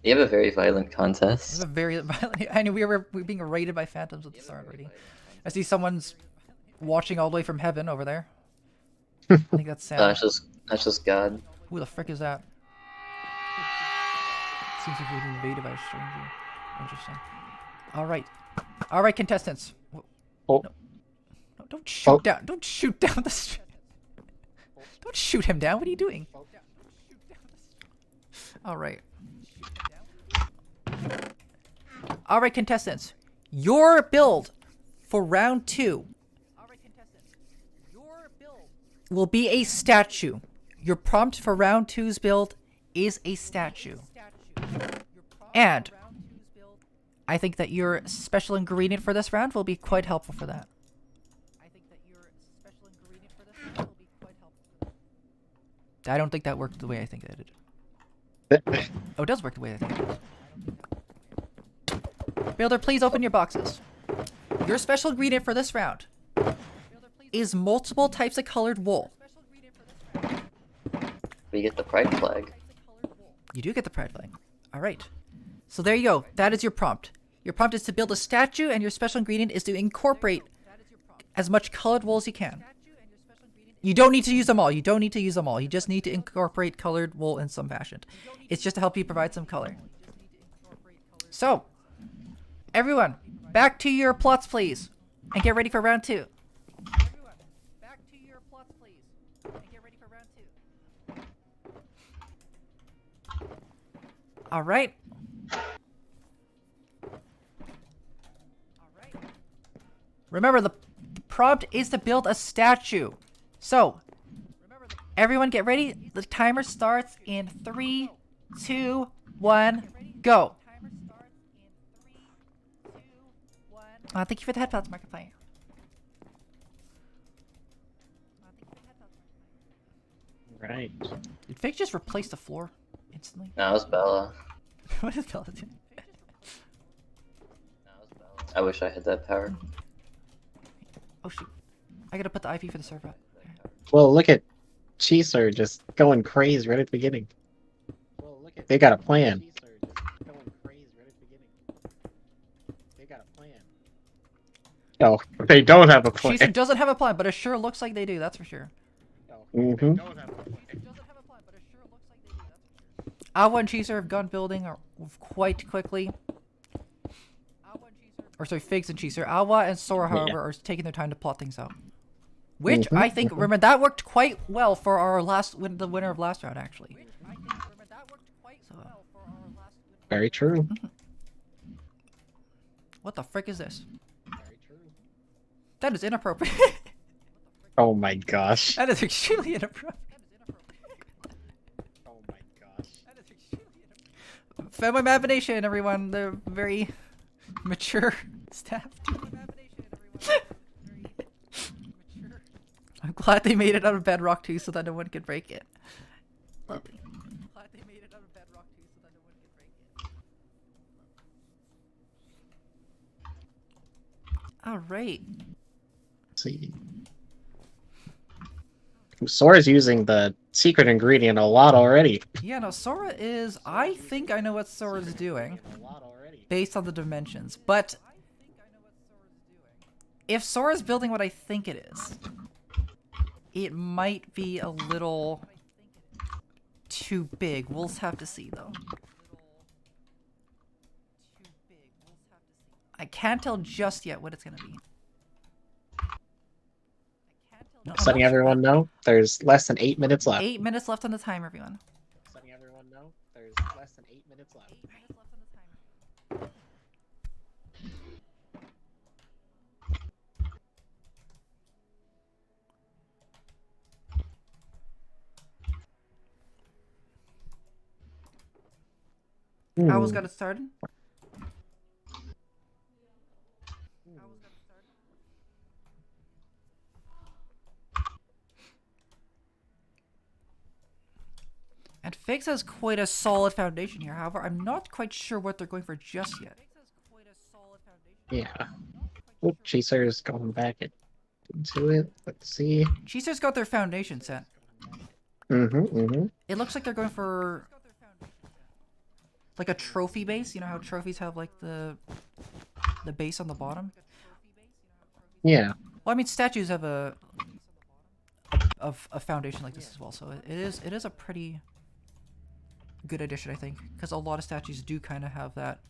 Speaker 3: You have a very violent
Speaker 1: This is
Speaker 3: contest.
Speaker 1: a very violent. I know we're being raided by phantoms at the start already. I see someone's watching all the way from heaven over there. I think that's Sam.
Speaker 3: That's just God.
Speaker 1: Who the frick is that? Seems like we're being invaded by a stranger. Interesting. All right, contestants.
Speaker 2: Oh.
Speaker 1: No, don't shoot down. Don't shoot down the. Don't shoot him down. What are you doing? All right. All right, contestants. Your build for round 2 will be a statue. Your prompt for round 2's build is a statue. And I think that your special ingredient for this round will be quite helpful for that. I don't think that worked the way I think it did. Oh, it does work the way I think it does. Builder, please open your boxes. Your special ingredient for this round is multiple types of colored wool.
Speaker 3: We get the pride flag.
Speaker 1: You do get the pride flag. All right. So there you go. That is your prompt. Your prompt is to build a statue, and your special ingredient is to incorporate as much colored wool as you can. You don't need to use them all. You don't need to use them all. You just need to incorporate colored wool in some fashion. It's just to help you provide some color. So, everyone, back to your plots, please, and get ready for round 2. All right. Remember, the prompt is to build a statue. So, everyone get ready. The timer starts in 3, 2, 1, go. Thank you for the headphones, Markiplier.
Speaker 2: Right.
Speaker 1: Did Fake just replace the floor instantly?
Speaker 3: No, it was Bella.
Speaker 1: What is Bella doing?
Speaker 3: I wish I had that power.
Speaker 1: Oh shoot. I gotta put the IP for the server up.
Speaker 2: Well, look at Cheeser just going crazy right at the beginning. They got a plan. No, they don't have a plan.
Speaker 1: Cheeser doesn't have a plan, but it sure looks like they do, that's for sure.
Speaker 2: Mm-hmm.
Speaker 1: Awa and Cheeser have gone building quite quickly. Or sorry, Figs and Cheeser. Awa and Sora, however, are taking their time to plot things out. Which I think, remember, that worked quite well for our the winner of last round, actually. So,
Speaker 2: Very true.
Speaker 1: what the frick is this? That is inappropriate.
Speaker 2: Oh my gosh.
Speaker 1: That is extremely inappropriate.
Speaker 2: Oh my gosh.
Speaker 1: Femboy Imagination, everyone. They're very mature staff. I'm glad they made it out of bedrock too, so that no one could break it. Lovely. Glad they made it out of bedrock too, so that no one could break it. All right.
Speaker 2: Let's see. Sora's using the secret ingredient a lot already.
Speaker 1: Yeah, no, Sora is. I think I know what Sora's doing based on the dimensions, but If Sora's building what I think it is, it might be a little too big. We'll have to see, though. I can't tell just yet what it's gonna be. No,
Speaker 2: Just letting everyone know, there's less than 8 minutes left.
Speaker 1: 8 minutes left on the time, everyone.
Speaker 2: Just letting everyone know, there's less than 8 minutes left.
Speaker 1: 8 minutes left on the timer. Owl's got it started. And Figs has quite a solid foundation here. However, I'm not quite sure what they're going for just yet.
Speaker 2: Yeah. Oop, Chaser's going back into it. Let's see.
Speaker 1: Cheeser's got their foundation set. It looks like they're going for like a trophy base. You know how trophies have like the base on the bottom?
Speaker 2: Yeah.
Speaker 1: Well, I mean, statues have a foundation like this as well, so it is a pretty good addition, I think, because a lot of statues do kind of have that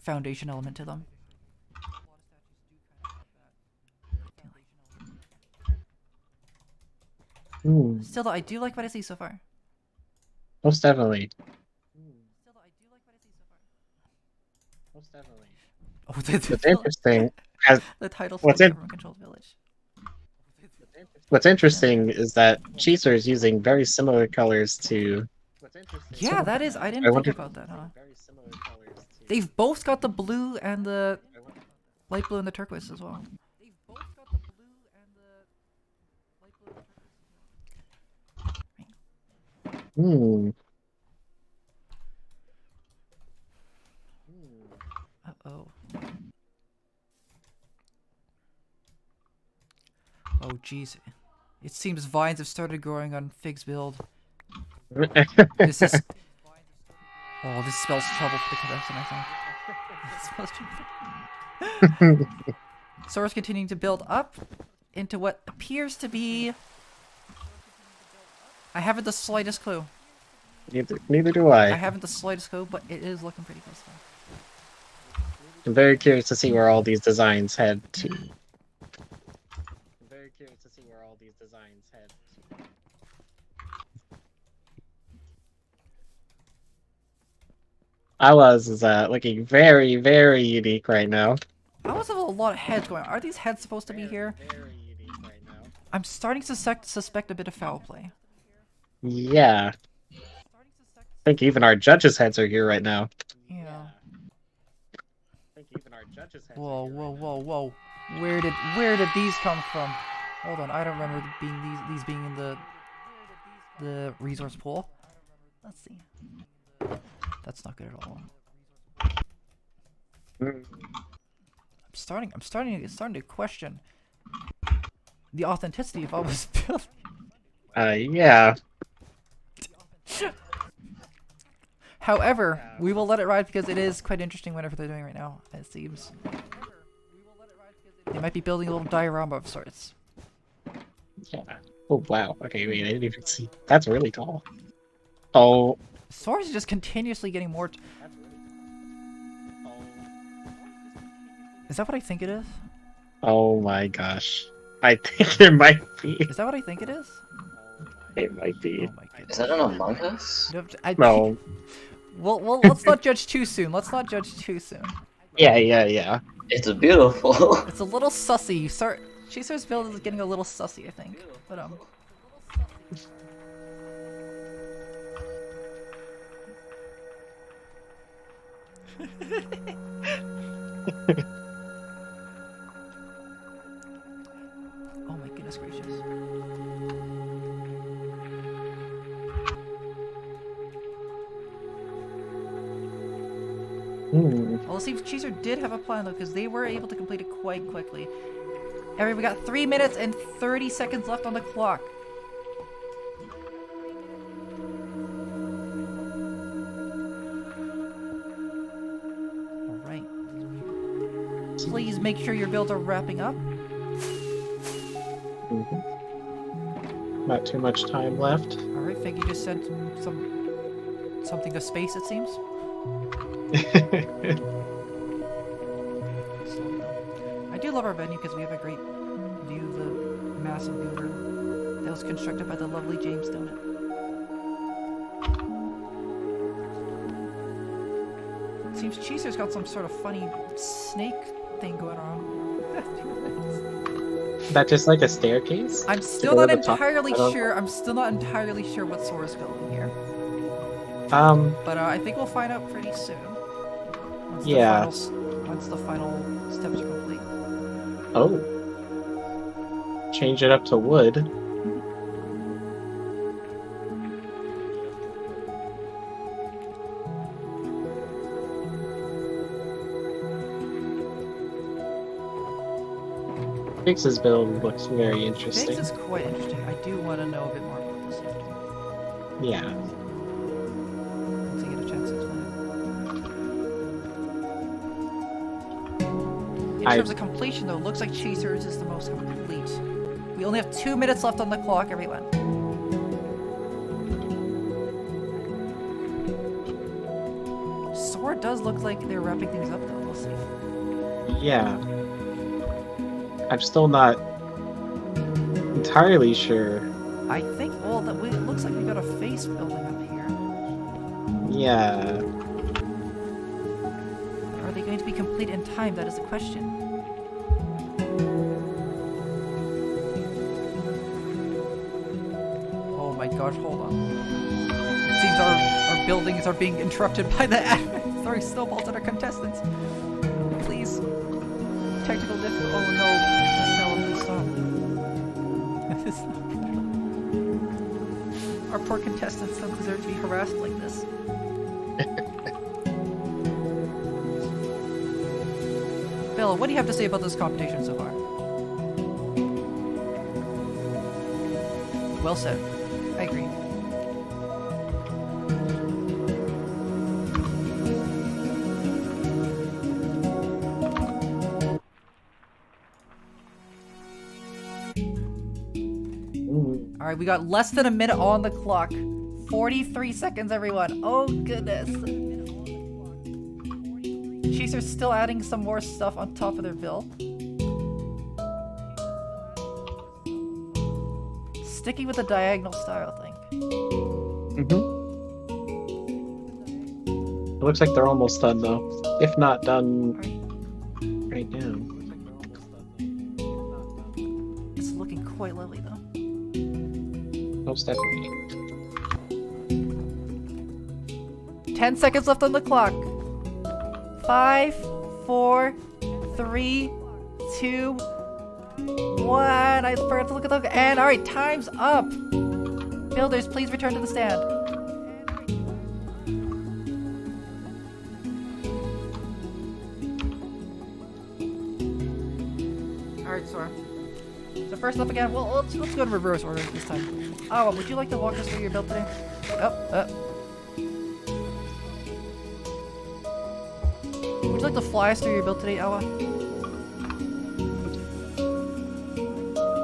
Speaker 1: foundation element to them. Still, though, I do like what I see so far.
Speaker 2: Most definitely. Most definitely.
Speaker 1: Oh,
Speaker 2: What's interesting, as
Speaker 1: the title for
Speaker 2: what's
Speaker 1: the
Speaker 2: in-
Speaker 1: government-controlled village.
Speaker 2: what's interesting is that Chaser is using very similar colors to.
Speaker 1: Yeah, that is. I didn't think
Speaker 2: wonder-
Speaker 1: about that, huh? They've both got the blue and the light blue and the turquoise as well. Uh-oh. Oh, jeez. It seems vines have started growing on Fig's build. This is... Oh, this spells trouble for the contestant, I think. It spells trouble. Sora's continuing to build up into what appears to be... I haven't the slightest clue.
Speaker 2: Neither do I.
Speaker 1: I haven't the slightest clue, but it is looking pretty close.
Speaker 2: I'm very curious to see where all these designs head to. Awa's is looking very, very unique right now.
Speaker 1: I also have a lot of heads going on. Are these heads supposed to be here? I'm starting to suspect a bit of foul play.
Speaker 2: Yeah. I think even our judges' heads are here right now.
Speaker 1: Yeah. Whoa, whoa, whoa, whoa. Where did these come from? Hold on, I don't remember these being in the resource pool. Let's see. That's not good at all. I'm starting to question the authenticity of all this building.
Speaker 2: Yeah.
Speaker 1: However, we will let it ride because it is quite interesting whatever they're doing right now, it seems. They might be building a little diorama of sorts.
Speaker 2: Yeah. Oh, wow. Okay, wait, I didn't even see. That's really tall. Oh.
Speaker 1: Sora's is just continuously getting more... Is that what I think it is?
Speaker 2: Oh my gosh. I think it might be.
Speaker 1: Is that what I think it is?
Speaker 2: It might be.
Speaker 1: Oh my goodness.
Speaker 3: Is that an Among Us?
Speaker 2: No.
Speaker 1: Well, let's not judge too soon. Let's not judge too soon.
Speaker 2: Yeah.
Speaker 3: It's beautiful.
Speaker 1: It's a little sussy. Chaser's build is getting a little sussy, I think. But oh my goodness gracious. Well, let's see if Chaser did have a plan though, because they were able to complete it quite quickly. Alright, we got 3 minutes and 30 seconds left on the clock. Alright. Please make sure your builds are wrapping up.
Speaker 2: Not too much time left.
Speaker 1: All right, Figgy just sent something to space. It seems. I do love our venue because we have a great view of the massive builder that was constructed by the lovely James Donut. Seems Cheeser's got some sort of funny snake thing going on.
Speaker 2: That just like a staircase?
Speaker 1: I'm still not entirely sure. I'm still not entirely sure what Sora's building here.
Speaker 2: But
Speaker 1: I think we'll find out pretty soon. Once the final steps are complete.
Speaker 2: Oh. Change it up to wood. Fix's build looks very interesting.
Speaker 1: Fix is quite interesting. I do want to know a bit more about this.
Speaker 2: Yeah.
Speaker 1: Once I get a chance to explain. In terms of completion, though, it looks like Chaser's is the most complete. We only have 2 minutes left on the clock, everyone. Sora does look like they're wrapping things up, though. We'll see.
Speaker 2: Yeah. I'm still not entirely sure.
Speaker 1: I think, well, it looks like we got a face building up here.
Speaker 2: Yeah.
Speaker 1: Are they going to be complete in time? That is the question. Oh my gosh, hold on. It seems our buildings are being interrupted by the admin throwing snowballs at our contestants. Please. Technical difficulty. Oh no. No, please stop. This is not good. Our poor contestants don't deserve to be harassed like this. Bill, what do you have to say about this competition so far? Well said. I agree. Alright, we got less than a minute on the clock. 43 seconds, everyone. Oh, goodness. Cheeser's still adding some more stuff on top of their bill. Sticking with the diagonal style thing.
Speaker 2: It looks like they're almost done, though. If not done right now.
Speaker 1: It's looking quite lovely, though.
Speaker 2: Most definitely.
Speaker 1: 10 seconds left on the clock. 5, 4, 3, 2, 1. I forgot to look at the... And alright, time's up. Builders, please return to the stand. Alright, Sora. So first up again, well, let's go in reverse order this time. Awa, would you like to walk us through your build today? Would you like to fly us through your build today, Awa?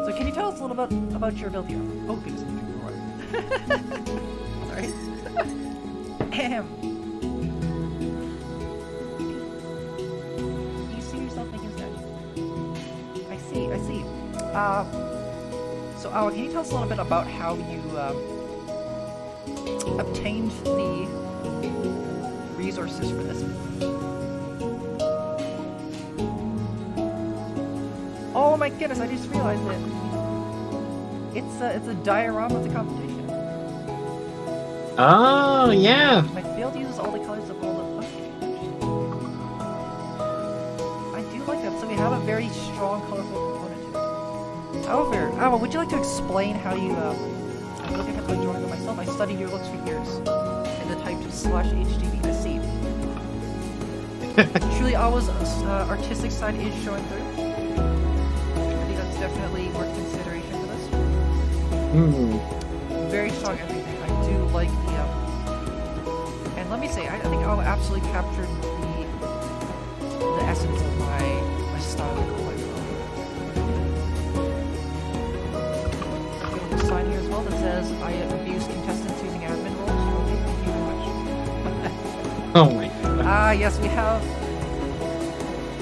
Speaker 1: So can you tell us a little bit about your build here? Oh, goodness, I'm drinking water. Alright. Ahem. Do you see yourself making steps? I see. So Awa, can you tell us a little bit about how you obtained the resources for this? Oh my goodness, I just realized it. It's a diorama of the competition.
Speaker 2: Oh, yeah.
Speaker 1: My field uses all the colors of all the... Okay. I do like that. So we have a very strong, colorful component to it. However, Awa, would you like to explain how you... I'm looking at my drawing of myself. I studied your looks for years. And the type /HGB. I see. Truly, Awa's artistic side is showing through. Definitely worth consideration for this. Very strong everything. I do like the and let me say, I think I'll absolutely captured the essence of my style quite well. Get a little sign here as well.
Speaker 2: Oh my god.
Speaker 1: Ah, yes, we have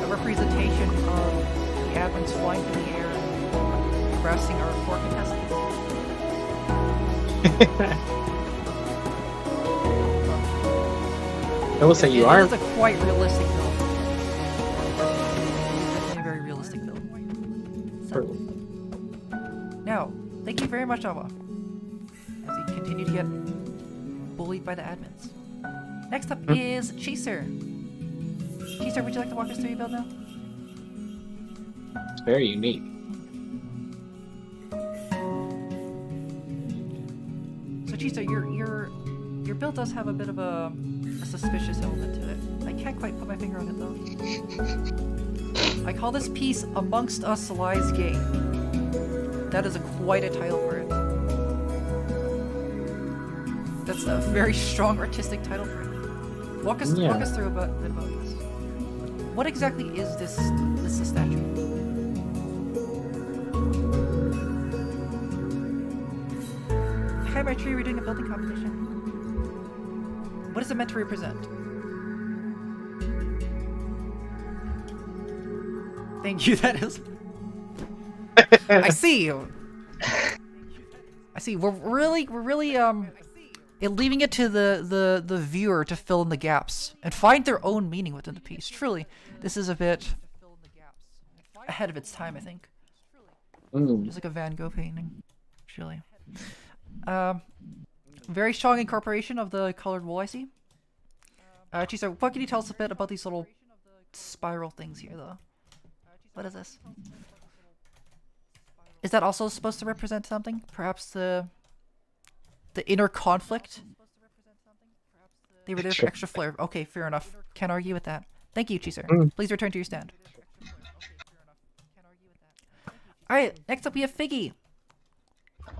Speaker 1: a representation of the admins flying through the air, harassing our 4 contestants.
Speaker 2: I will say you
Speaker 1: It
Speaker 2: are.
Speaker 1: is a quite realistic build. It's definitely a very realistic build. So, now, thank you very much, Ava, as you continue to get bullied by the admins. Next up is Chaser. Chaser, would you like to walk us through your build now?
Speaker 2: It's very unique.
Speaker 1: So Chaser, your build does have a bit of a suspicious element to it. I can't quite put my finger on it though. I call this piece "Amongst Us Lies Gay." That is quite a title for it. That's a very strong artistic title for it. Walk us through a bit about this. What exactly is this statue? Hi, my tree. We're doing a building competition. What is it meant to represent? Thank you. That is. I see. I see. We're really leaving it to the viewer to fill in the gaps and find their own meaning within the piece. Truly, this is a bit ahead of its time, I think. Just like a Van Gogh painting. Truly. Very strong incorporation of the colored wool, I see. Chisa, what can you tell us a bit about these little spiral things here, though? What is this? Is that also supposed to represent something? Perhaps the inner conflict? They were there for extra flair. Okay, fair enough. Can't argue with that. Thank you, Cheeser. Please return to your stand. Alright, next up we have Figgy.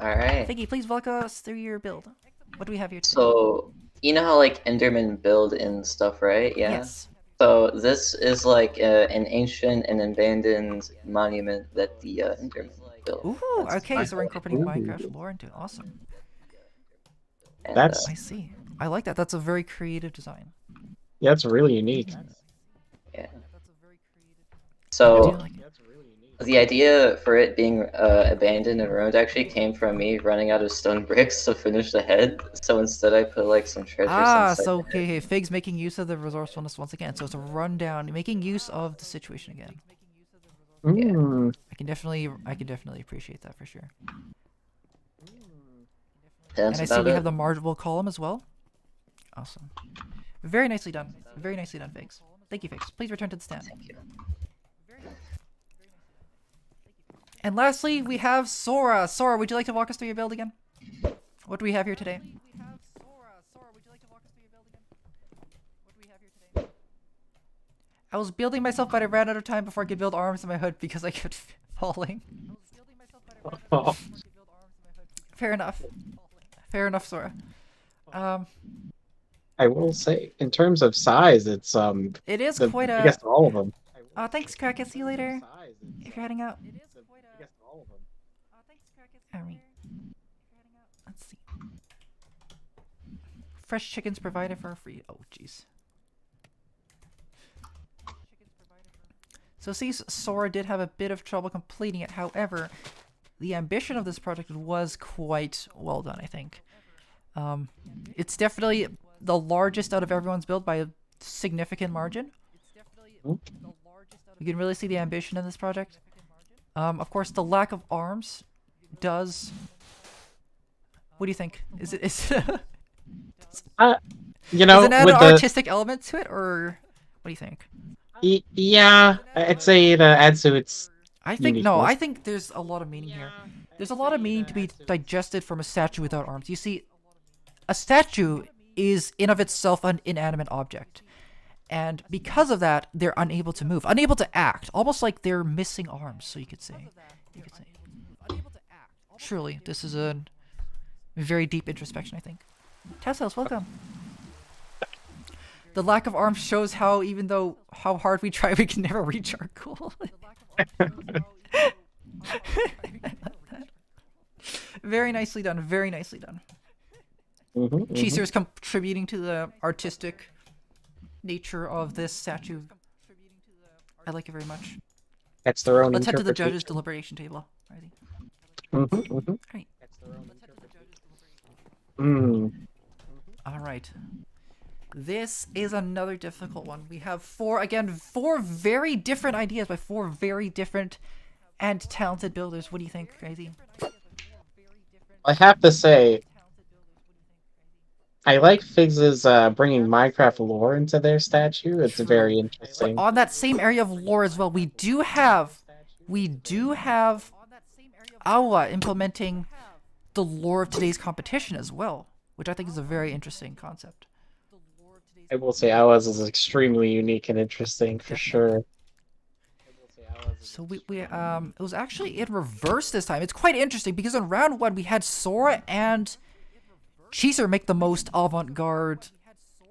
Speaker 3: Alright.
Speaker 1: Figgy, please walk us through your build. What do we have here today?
Speaker 3: So, you know how like Endermen build and stuff, right? Yeah.
Speaker 1: Yes.
Speaker 3: So this is like an ancient and abandoned monument that the Endermen built.
Speaker 1: Ooh, okay, so we're incorporating Minecraft lore into it. Awesome.
Speaker 3: And,
Speaker 2: That's
Speaker 1: I see. I like that. That's a very creative design.
Speaker 2: yeah, it's really unique.
Speaker 3: yeah.
Speaker 1: I do
Speaker 3: So
Speaker 1: like it.
Speaker 3: the idea for it being abandoned and ruined actually came from me running out of stone bricks to finish the head. So instead, I put like some treasures. inside
Speaker 1: So
Speaker 3: the head.
Speaker 1: okay, Fig's making use of the resourcefulness once again. So it's a rundown, making use of the situation again. I can definitely appreciate that for sure.
Speaker 3: That's
Speaker 1: And I see
Speaker 3: about
Speaker 1: we
Speaker 3: it.
Speaker 1: have the marginal column as well. Awesome. Very nicely done. Very nicely done, Figs. Thank you, Figs. Please return to the stand.
Speaker 3: Thank you.
Speaker 1: And lastly, we have Sora. Sora, would you like to walk us through your build again? What do we have here today? I was building myself, but I ran out of time before I could build arms in my hood because I kept falling.
Speaker 2: Oh.
Speaker 1: Fair enough. Fair enough, Sora.
Speaker 2: I will say, in terms of size, it's
Speaker 1: It is
Speaker 2: the
Speaker 1: quite a...
Speaker 2: biggest of all of them.
Speaker 1: thanks, Crack. I'll see you later. If you're heading out. Alright. Let's see. Fresh chickens provided for free. Oh, jeez. So see, Sora did have a bit of trouble completing it. However, the ambition of this project was quite well done, I think. It's definitely the largest out of everyone's build by a significant margin. You can really see the ambition in this project. Of course, the lack of arms does... What do you think? Is it
Speaker 2: you know,
Speaker 1: does it add
Speaker 2: with
Speaker 1: an
Speaker 2: the
Speaker 1: artistic element to it, or what do you think?
Speaker 2: yeah, I'd say it adds to its.
Speaker 1: I think no.
Speaker 2: uniqueness.
Speaker 1: I think there's a lot of meaning here. There's a lot of meaning to be digested from a statue without arms. You see, a statue is in of itself an inanimate object, and because of that, they're unable to move, unable to act, almost like they're missing arms. So you could say. Surely, this is a very deep introspection, I think. Tassos, welcome. The lack of arms shows how, even though how hard we try, we can never reach our goal. Very nicely done. Very nicely done. Cheeser is contributing to the artistic nature of this statue. I like it very much.
Speaker 2: That's their own
Speaker 1: Let's head to the
Speaker 2: interpretation.
Speaker 1: judges' deliberation table. Alrighty. Alright. Alright. This is another difficult one. We have four very different ideas by four very different and talented builders. What do you think, Crazy?
Speaker 2: I have to say, I like Figs' bringing Minecraft lore into their statue. It's very interesting.
Speaker 1: On that same area of lore as well, we do have Awa implementing the lore of today's competition as well, which I think is a very interesting concept.
Speaker 2: I will say Awa's is extremely unique and interesting for sure.
Speaker 1: So it was actually in reverse this time. It's quite interesting because in round 1 we had Sora and Cheeser make the most avant-garde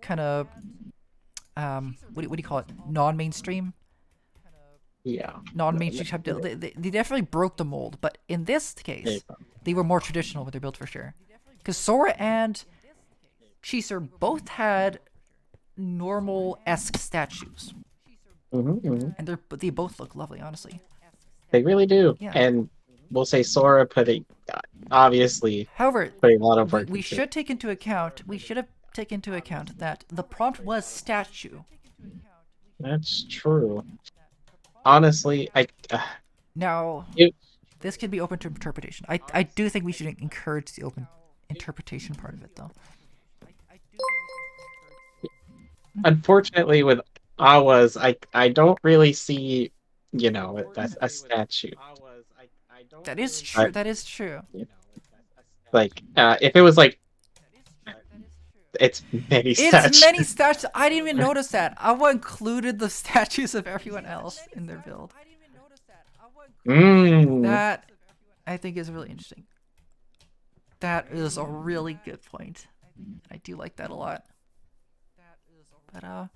Speaker 1: kind of what do you call it? Non-mainstream.
Speaker 2: Yeah.
Speaker 1: Non-mainstream type deal. They definitely broke the mold, but in this case, they were more traditional with their build for sure. Because Sora and Cheeser both had normal-esque statues. And they both look lovely, honestly.
Speaker 2: They really do.
Speaker 1: Yeah.
Speaker 2: And we'll say Sora obviously
Speaker 1: However,
Speaker 2: putting a lot of work
Speaker 1: we
Speaker 2: into
Speaker 1: should take into account. We should have taken into account that the prompt was statue.
Speaker 2: That's true. Honestly,
Speaker 1: Now, this can be open to interpretation. I do think we should encourage the open interpretation part of it, though.
Speaker 2: Unfortunately, with Awa's, I don't really see, a statue.
Speaker 1: That is true. That is true.
Speaker 2: Like, if it was like, it's many statues.
Speaker 1: It's many statues. I didn't even notice that. Awa included the statues of everyone else in their build. That, I think, is really interesting. That is a really good point. I do like that a lot. But,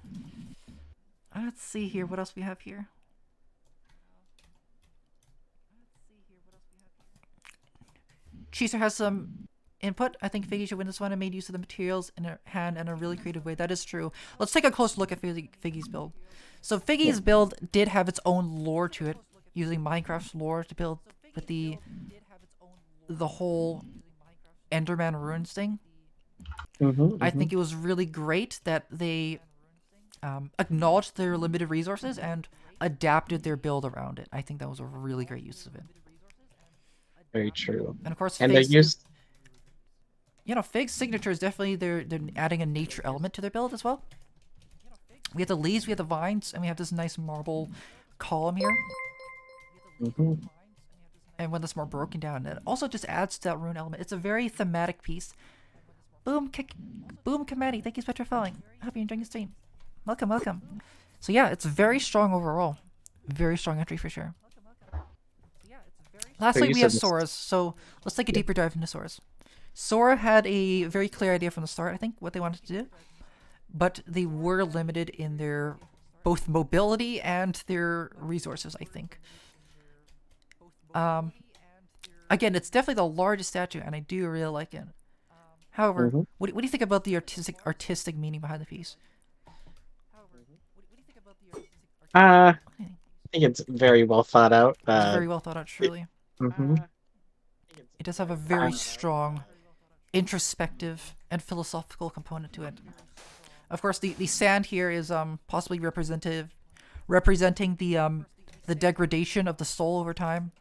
Speaker 1: let's see here. What else we have here? Cheeser has some input. I think Figgy should win this one and made use of the materials in her hand in a really creative way. That is true. Let's take a close look at Figgy's build. So Figgy's build did have its own lore to it, using Minecraft's lore to build with the whole Enderman ruins thing. I think it was really great that they acknowledged their limited resources and adapted their build around it. I think that was a really great use of it.
Speaker 2: Very true.
Speaker 1: And of course,
Speaker 2: and they used,
Speaker 1: Fig's signature is definitely they're adding a nature element to their build as well. We have the leaves, we have the vines, and we have this nice marble column here. And when that's more broken down, it also just adds to that rune element. It's a very thematic piece. Boom, Kamadi, thank you so much for following. I hope you're enjoying the stream. Welcome, welcome. So yeah, it's very strong overall. Very strong entry for sure. Lastly, we have Sora's. So let's take a deeper dive into Sora's. Sora had a very clear idea from the start, I think, what they wanted to do. But they were limited in their both mobility and their resources, I think. Again, it's definitely the largest statue, and I do really like it. However, what do you think about the artistic meaning behind the piece?
Speaker 2: I think it's very well thought out.
Speaker 1: It's very well thought out, truly. It does have a very strong introspective and philosophical component to it. Of course, the sand here is possibly representing the degradation of the soul over time.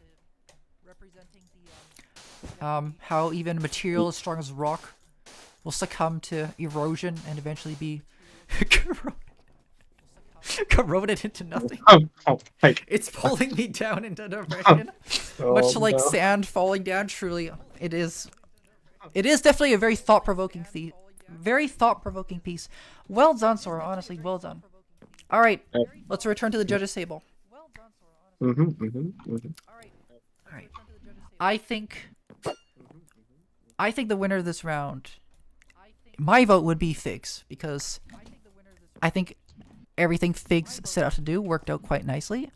Speaker 1: How even material as strong as rock will succumb to erosion and eventually be corroded into nothing. It's pulling me down into depression. Much like sand falling down, truly, it is definitely a very thought-provoking piece. Well done, Sora, honestly, well done. Alright, let's return to the judges' table. Alright. I think the winner of this round, my vote would be Figs, because I think everything Figs set out to do worked out quite nicely.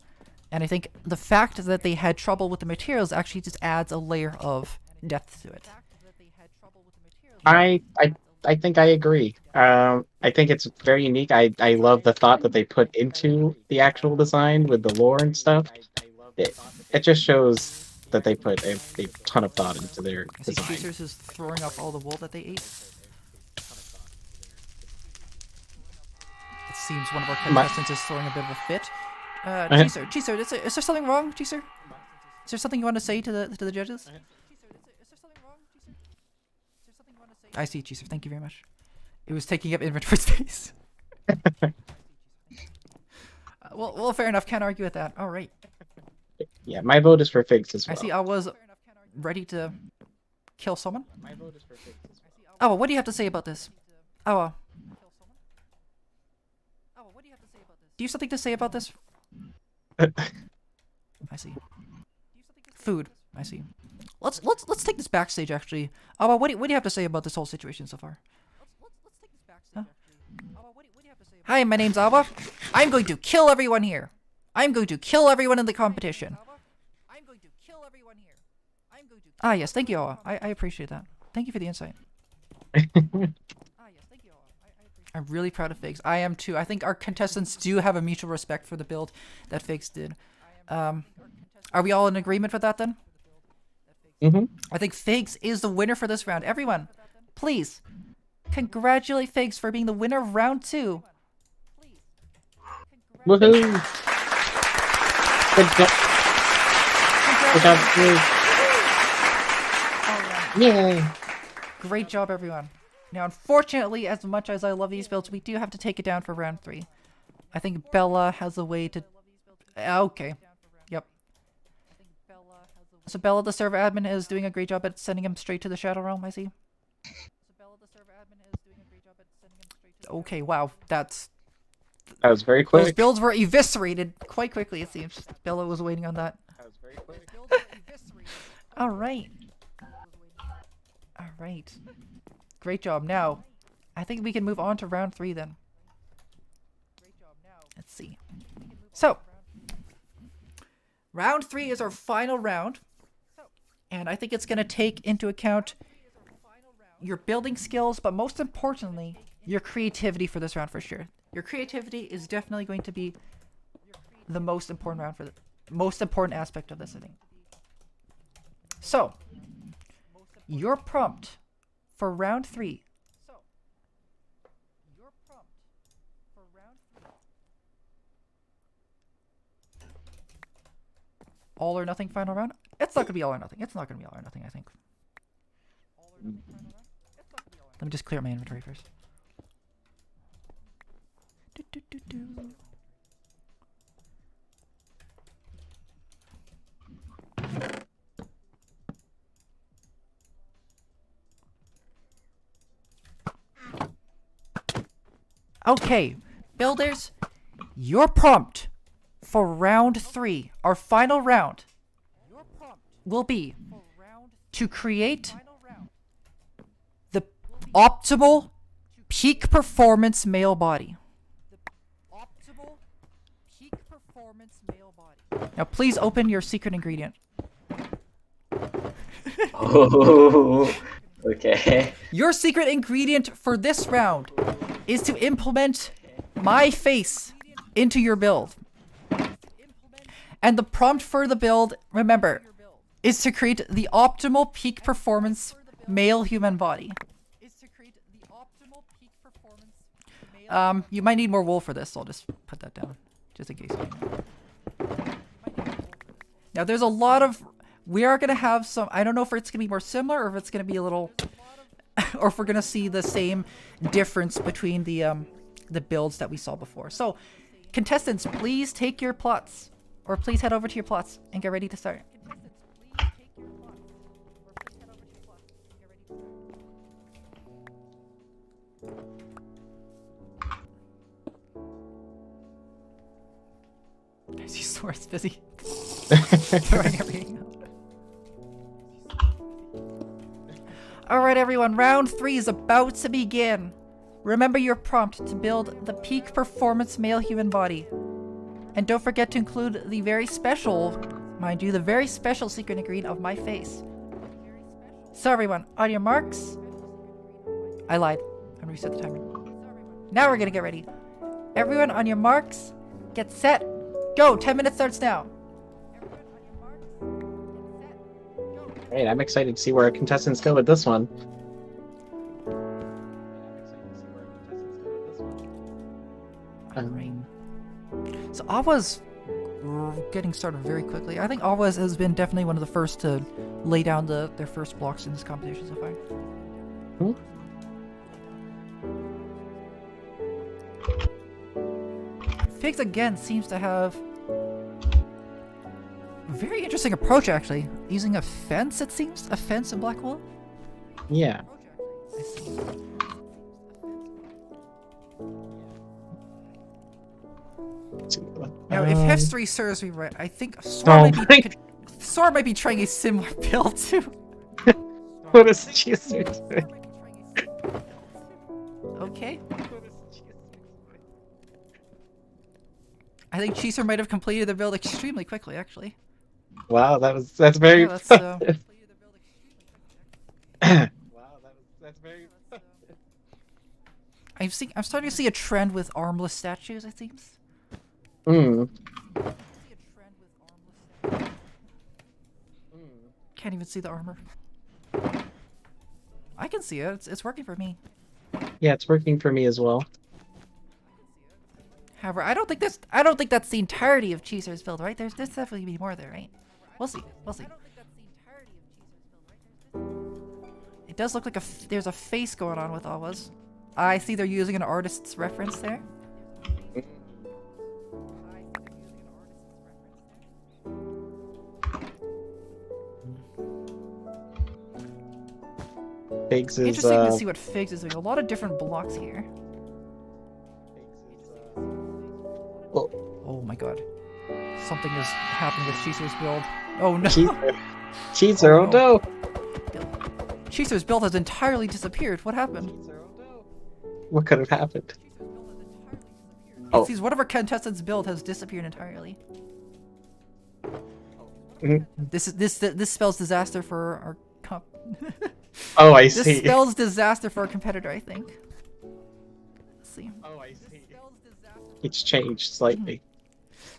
Speaker 1: And I think the fact that they had trouble with the materials actually just adds a layer of depth to it.
Speaker 2: I think I agree. I think it's very unique. I love the thought that they put into the actual design with the lore and stuff. It just shows that they put a ton of thought into their
Speaker 1: I see
Speaker 2: design.
Speaker 1: Chasers is throwing up all the wool that they ate. It seems one of our contestants is throwing a bit of a fit. Chaser, is there something wrong, Chaser? Is there something you want to say to the judges? I see, Chaser. Thank you very much. It was taking up inventory space. Well, fair enough. Can't argue with that. All right.
Speaker 2: Yeah, my vote is for Figs as well.
Speaker 1: I see. I was ready to kill someone. My vote is for Figs as well. Oh, what do you have to say about this? Oh, do you have something to say about this? I see. Food. I see. Let's take this backstage actually. Oh, what do you have to say about this whole situation so far? Huh? Hi, my name's Awa. I'm going to kill everyone here. I'm going to kill everyone in the competition. Ah, yes, thank you, Awa. I appreciate that. Thank you for the insight. I'm really proud of Figs. I am too. I think our contestants do have a mutual respect for the build that Figs did. Are we all in agreement with that then?
Speaker 2: Mm-hmm.
Speaker 1: I think Figs is the winner for this round. Everyone, please congratulate Figs for being the winner of round 2.
Speaker 2: Woohoo! Good job. Good job, Figs. Yay!
Speaker 1: Great job, everyone. Now, unfortunately, as much as I love these builds, we do have to take it down for round 3. I think Bella has a way to... Okay. Yep. So Bella, the server admin, is doing a great job at sending him straight to the Shadow Realm, I see. Okay, wow. That
Speaker 2: was very quick.
Speaker 1: Those builds were eviscerated quite quickly, it seems. Bella was waiting on that.
Speaker 2: That was very quick.
Speaker 1: Alright. Alright. Great job. Now, I think we can move on to round 3 then. Let's see. So, round 3 is our final round. And I think it's going to take into account your building skills, but most importantly, your creativity for this round for sure. Your creativity is definitely going to be the most important round for the most important aspect of this, I think. So, your prompt for round 3. All or nothing final round? It's not going to be all or nothing. It's not going to be all or nothing, I think. Let me just clear my inventory first. Okay, builders, your prompt for round 3, our final round, will be to create the optimal peak performance male body. Now please open your secret ingredient.
Speaker 3: Oh, okay.
Speaker 1: Your secret ingredient for this round is to implement my face into your build. And the prompt for the build, remember, is to create the optimal peak performance male human body. You might need more wool for this, so I'll just put that down, just in case. Now there's a lot of, we are going to have some, I don't know if it's going to be more similar or if it's going to be a little, or if we're going to see the same difference between the builds that we saw before. So, contestants, please take your plots, or please head over to your plots and get ready to start. I see Source busy. Throwing everything out. Alright everyone, round 3 is about to begin. Remember your prompt to build the peak performance male human body. And don't forget to include the very special, mind you, the very special secret ingredient of my face. So everyone, on your marks, I lied. I'm gonna reset the timer. Now we're gonna get ready. Everyone on your marks, get set, go. 10 minutes starts now.
Speaker 2: Great, I'm excited to see where our contestants go with this one.
Speaker 1: So Awa's getting started very quickly. I think Awa has been definitely one of the first to lay down their first blocks in this competition so far.
Speaker 2: Hmm?
Speaker 1: Figs again seems to have a very interesting approach actually. Using a fence, it seems? A fence in black hole?
Speaker 2: Yeah.
Speaker 1: I see. Now, if history serves me right, I think Sora might be trying a similar build too.
Speaker 2: What is Cheeser doing?
Speaker 1: Okay. I think Cheeser might have completed the build extremely quickly, actually.
Speaker 2: Wow, that's very.
Speaker 1: Yeah, that's,
Speaker 2: wow, that's very.
Speaker 1: I'm starting to see a trend with armless statues. It seems.
Speaker 2: Hmm.
Speaker 1: Can't even see the armor. I can see it. It's working for me.
Speaker 2: Yeah, it's working for me as well.
Speaker 1: However, I don't think that's the entirety of Cheeser's build, right? There's definitely be more there, right? We'll see. We'll see. It does look like there's a face going on with Awa's. I see they're using an artist's reference there.
Speaker 2: Figs is
Speaker 1: Interesting to see what Figs is doing. A lot of different blocks here. Oh my god. Something is happening with Cheeser's build. Oh no!
Speaker 2: Cheeser, oh no!
Speaker 1: Cheeser's build has entirely disappeared. What happened?
Speaker 2: What could have happened?
Speaker 1: It seems one of our contestants' build has disappeared entirely. This spells disaster for our comp.
Speaker 2: Oh, I
Speaker 1: This
Speaker 2: see.
Speaker 1: spells disaster for our competitor, I think. Let's see.
Speaker 2: Oh, I see. It's changed slightly.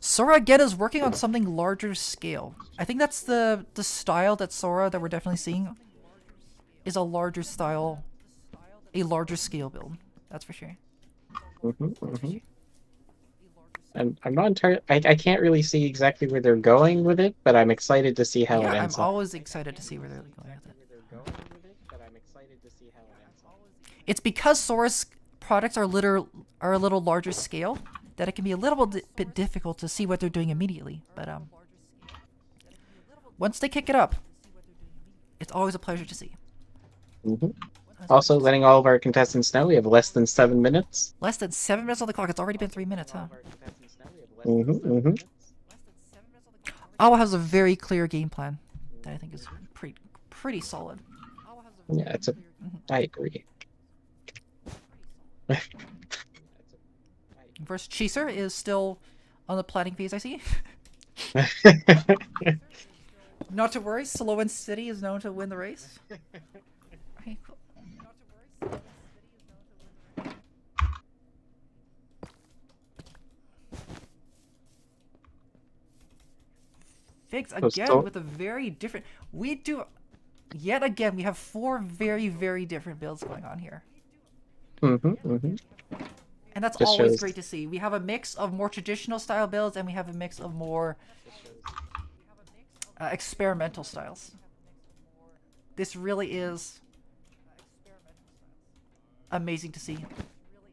Speaker 1: Sora again is working on something larger scale. I think that's the style that Sora that we're definitely seeing is a larger style, a larger scale build. That's for sure.
Speaker 2: And I'm not entirely. I can't really see exactly where they're going with it, but I'm excited to see how it ends
Speaker 1: I'm
Speaker 2: up.
Speaker 1: always excited to see where they're going with it. It's because Sora's products are a little larger scale that it can be a little bit difficult to see what they're doing immediately. But once they kick it up, it's always a pleasure to see.
Speaker 2: Also, letting all of our contestants know we have less than 7 minutes.
Speaker 1: Less than 7 minutes on the clock. It's already been 3 minutes, huh? Awa has a very clear game plan that I think is pretty solid.
Speaker 2: Yeah, I agree.
Speaker 1: First, Cheeser is still on the planning phase, I see. Not to worry, Slow and Steady is known to win the race. Okay, cool. Figs again with a very different. Yet again, we have 4 very, very different builds going on here. And that's always great to see. We have a mix of more traditional style builds, and we have a mix of more experimental styles. This really is amazing to see.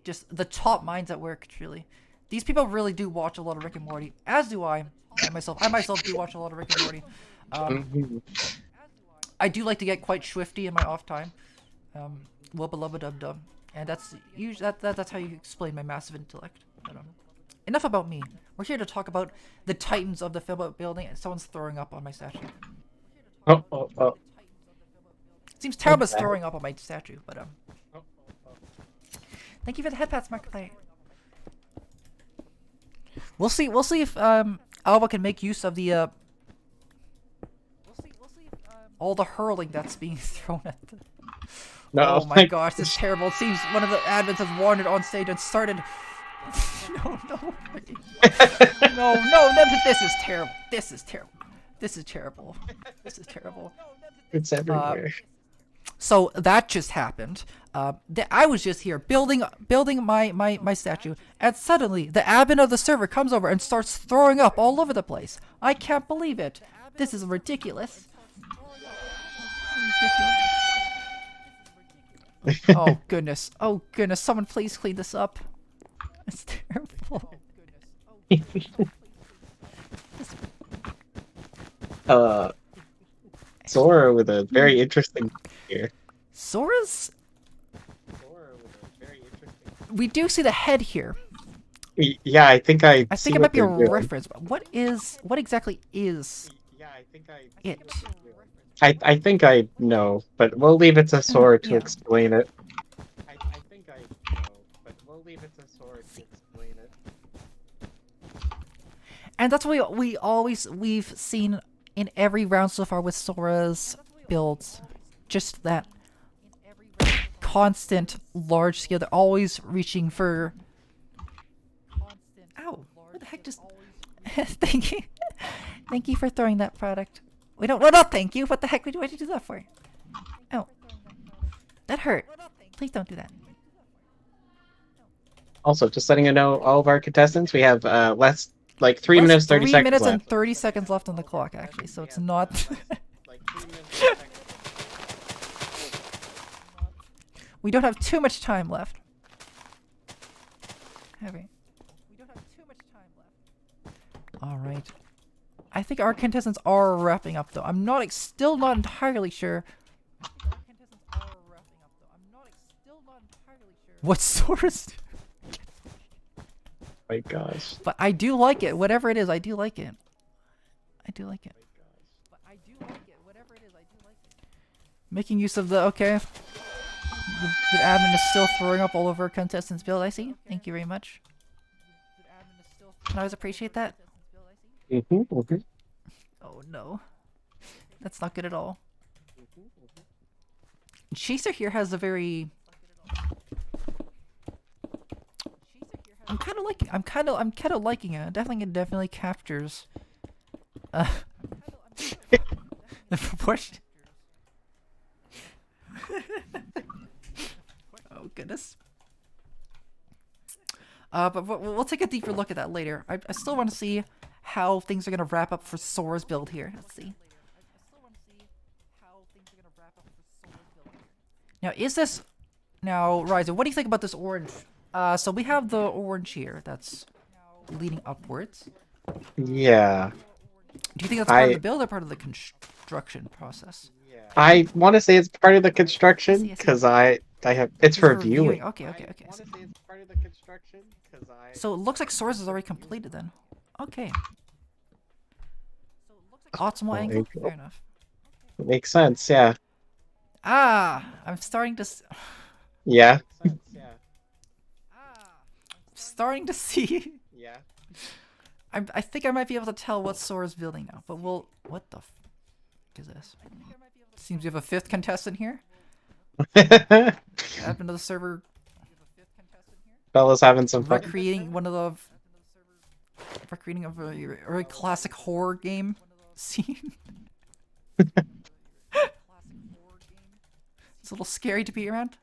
Speaker 1: Just the top minds at work, truly. These people really do watch a lot of Rick and Morty, as do I. I myself do watch a lot of Rick and Morty. I do like to get quite swifty in my off time. Wubba lubba dub dub. And that's usually that's how you explain my massive intellect. But, enough about me. We're here to talk about the titans of the Femboy building, and someone's throwing up on my statue.
Speaker 2: Oh.
Speaker 1: It seems Taraba's throwing up on my statue, but thank you for the head pats, Markiplier. We'll see if Alba can make use of the all the hurling that's being thrown at
Speaker 2: No,
Speaker 1: Oh my gosh, this is terrible. It seems one of the admins has wandered on stage and started. No, no. No, this is terrible. This is terrible. This is terrible. This is terrible.
Speaker 2: It's everywhere.
Speaker 1: So that just happened. I was just here building my statue, and suddenly the admin of the server comes over and starts throwing up all over the place. I can't believe it. This is ridiculous. Oh goodness. Oh goodness. Someone please clean this up. It's terrible.
Speaker 2: Sora with a very interesting here.
Speaker 1: Sora's. We do see the head here.
Speaker 2: Yeah, I think I
Speaker 1: think
Speaker 2: see
Speaker 1: it might be a
Speaker 2: what they're doing.
Speaker 1: reference. But what exactly is it?
Speaker 2: I think I know, but we'll leave it to Sora to explain it. I think I know, but we'll leave it to Sora to explain it.
Speaker 1: And that's what we've seen in every round so far with Sora's builds. Just that constant large scale. They're always reaching for. Ow! What the heck just? Thank you, thank you for throwing that product. We don't. Well, not thank you. What the heck? Why did you do that for? Oh, that hurt. Please don't do that.
Speaker 2: Also, just letting you know, all of our contestants, we have less, like 3 minutes 30
Speaker 1: 3
Speaker 2: seconds
Speaker 1: minutes
Speaker 2: left.
Speaker 1: and 30 seconds left on the clock, actually. So it's not.
Speaker 2: Like 3 minutes 30 seconds.
Speaker 1: We don't have too much time left. Have we? We don't have too much time left. All right. I think our contestants are wrapping up, though. I'm not still not entirely sure. What Sora's?
Speaker 2: My gosh.
Speaker 1: But I do like it. Whatever it is, I do like it. I do like it. But I do like it. Whatever it is, I do like it. Making use of the okay. The admin is still throwing up all over a contestant's build. I see. Thank you very much. I always appreciate that. Oh no, that's not good at all. Chaser here has a very. I'm kind of liking it. It definitely captures. The proportion. Oh goodness. But we'll take a deeper look at that later. I still want to see how things are gonna wrap up for Sora's build here. Let's see. Now, is this now, Ryzen? What do you think about this orange? So we have the orange here that's leading upwards.
Speaker 2: Yeah.
Speaker 1: Do you think that's part of the build or part of the construction process?
Speaker 2: I want to say it's part of the construction because I have it's for viewing.
Speaker 1: Okay. So it looks like Sora's is already completed then. Okay. Optimal angle. Fair enough.
Speaker 2: It makes sense, yeah.
Speaker 1: Ah, I'm starting to.
Speaker 2: Yeah.
Speaker 1: Starting to see.
Speaker 2: Yeah.
Speaker 1: I think I might be able to tell what Sora's building now, but we'll. What the f is this? Seems we have a 5th contestant here. Admin of the server.
Speaker 2: Fella's having some fun.
Speaker 1: Recreating one of the. Recreating a very classic horror game scene. It's a little scary to be around.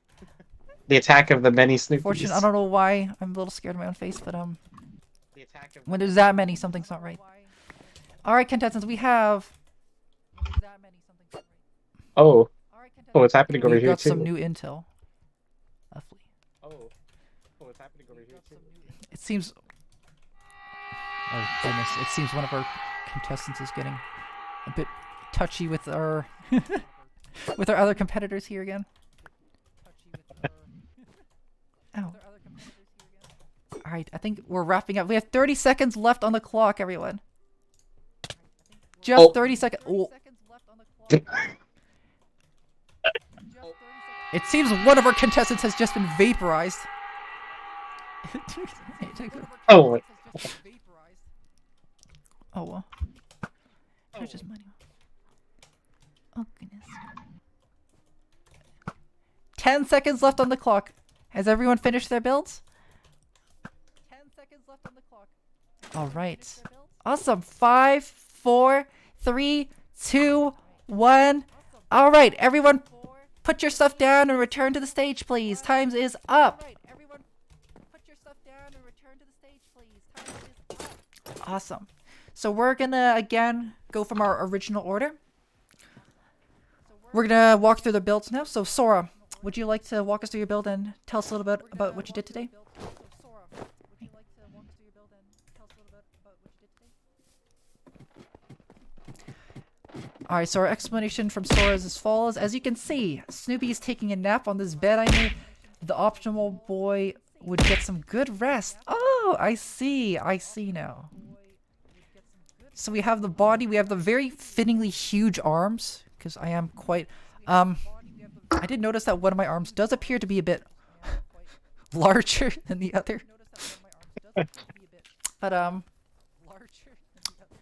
Speaker 2: The attack of the many Snoopies.
Speaker 1: Fortunately, I don't know why I'm a little scared of my own face, but when there's that many, something's not right. All right, contestants, we have.
Speaker 2: Oh, what's happening over
Speaker 1: We've
Speaker 2: here
Speaker 1: got
Speaker 2: too?
Speaker 1: some new intel. Lovely.
Speaker 2: What's happening over here too?
Speaker 1: It seems. Oh goodness! It seems one of our contestants is getting a bit touchy with our with our other competitors here again. Ow. Alright, I think we're wrapping up. We have 30 seconds left on the clock, everyone. Just 30 seconds. Oh. It seems one of our contestants has just been vaporized.
Speaker 2: Oh.
Speaker 1: Oh well. There's just money. Oh goodness. 10 seconds left on the clock. Has everyone finished their builds? 10 seconds left on the clock. All right. Awesome. 5, 4, 3, 2, 1. All right, everyone, put your stuff down and return to the stage, please. Time is up. Awesome. So we're gonna again go from our original order. We're gonna walk through the builds now. So Sora, would you like to walk us through your build and tell us a little bit about what you did today? Alright, so our explanation from Sora is as follows. As you can see, Snoopy is taking a nap on this bed I made. The optimal boy would get some good rest. Oh, I see now. So we have the body, we have the very fittingly huge arms, because I am quite, I did notice that one of my arms does appear to be a bit larger than the other. But,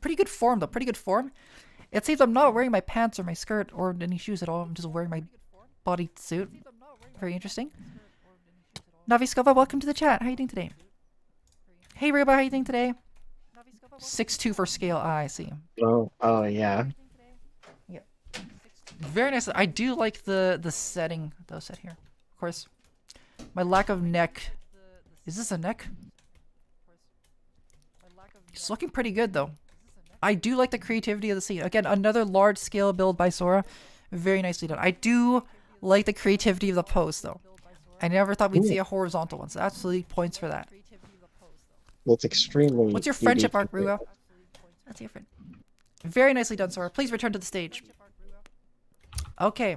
Speaker 1: pretty good form though, pretty good form. It seems I'm not wearing my pants or my skirt or any shoes at all. I'm just wearing my body suit. Very interesting. Naviskova, welcome to the chat. How are you doing today? Hey Ruba, how are you doing today? 6'2" for scale. Ah, I see.
Speaker 2: Oh, yeah.
Speaker 1: Yeah. Very nice. I do like the setting though set here. Of course. My lack of neck. Is this a neck? It's looking pretty good though. I do like the creativity of the scene. Again, another large scale build by Sora. Very nicely done. I do like the creativity of the pose though. I never thought we'd see a horizontal one, so absolutely points for that.
Speaker 2: Well, it's extremely.
Speaker 1: What's your friendship arc, Ruo? That's your friend. Very nicely done, Sora. Please return to the stage. Okay.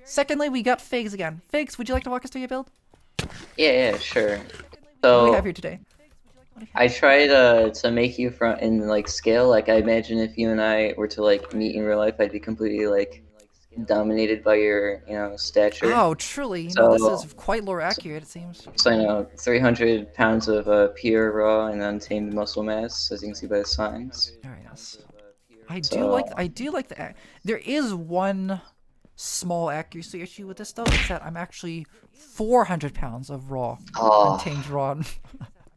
Speaker 1: Secondly, we got Figs again. Figs, would you like to walk us through your build?
Speaker 3: Yeah, sure.
Speaker 1: What do we
Speaker 3: So
Speaker 1: have here today?
Speaker 3: I tried to make you in like scale. Like I imagine if you and I were to like meet in real life, I'd be completely like dominated by your stature.
Speaker 1: Oh, truly. You know,
Speaker 3: So-
Speaker 1: this is quite lore accurate, it seems.
Speaker 3: So 300 pounds of pure raw and untamed muscle mass, as you can see by the signs.
Speaker 1: Very nice. I do
Speaker 3: So-
Speaker 1: like the there is one small accuracy issue with this though. It's that I'm actually 400 pounds of raw,
Speaker 3: Oh,
Speaker 1: untamed raw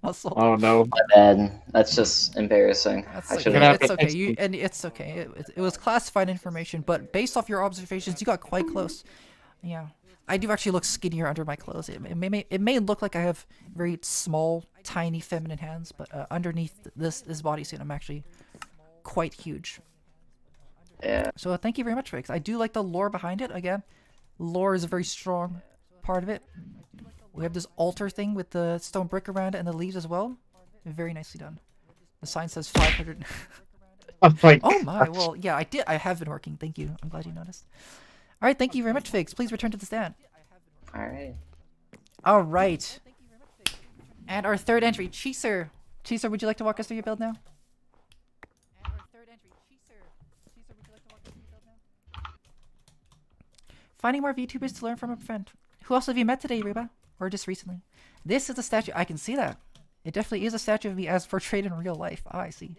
Speaker 1: muscle.
Speaker 2: Oh no.
Speaker 3: my bad. That's just embarrassing.
Speaker 1: That's
Speaker 3: I
Speaker 1: okay.
Speaker 3: should
Speaker 2: Gonna have
Speaker 3: have.
Speaker 1: It's
Speaker 2: to
Speaker 1: okay.
Speaker 2: fix
Speaker 1: And it's okay. It was classified information, but based off your observations, you got quite close. Yeah, I do actually look skinnier under my clothes. It may look like I have very small, tiny, feminine hands, but underneath this bodysuit, I'm actually quite huge.
Speaker 3: Yeah.
Speaker 1: So thank you very much, Riggs. I do like the lore behind it. Again, lore is a very strong part of it. We have this altar thing with the stone brick around it and the leaves as well. Very nicely done. The sign says 500.
Speaker 2: Oh my.
Speaker 1: Oh my, well, yeah, I have been working. Thank you. I'm glad you noticed. All right, thank you very much, Figs. Please return to the stand.
Speaker 3: All right.
Speaker 1: All right. And our third entry, Cheeser. Cheeser, would you like to walk us through your build now? Finding more VTubers to learn from a friend. Who else have you met today, Reba? Or just recently? This is a statue. I can see that. It definitely is a statue of me as portrayed in real life. Ah, I see.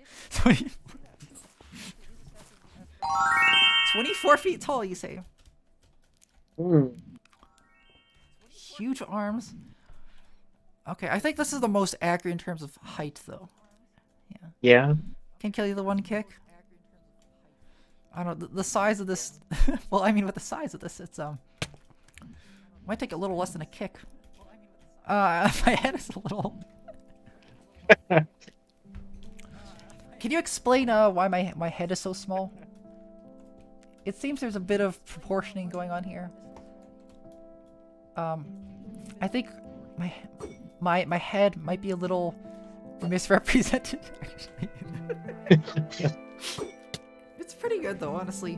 Speaker 1: 24 feet tall, you say? Huge arms. Okay, I think this is the most accurate in terms of height, though. Yeah.
Speaker 2: Yeah.
Speaker 1: Can kill you the one kick. I don't know, the size of this... well, I mean, with the size of this, it's, might take a little less than a kick. My head is a little... Can you explain, why my head is so small? It seems there's a bit of proportioning going on here. I think my head might be a little misrepresented, actually. It's pretty good though, honestly.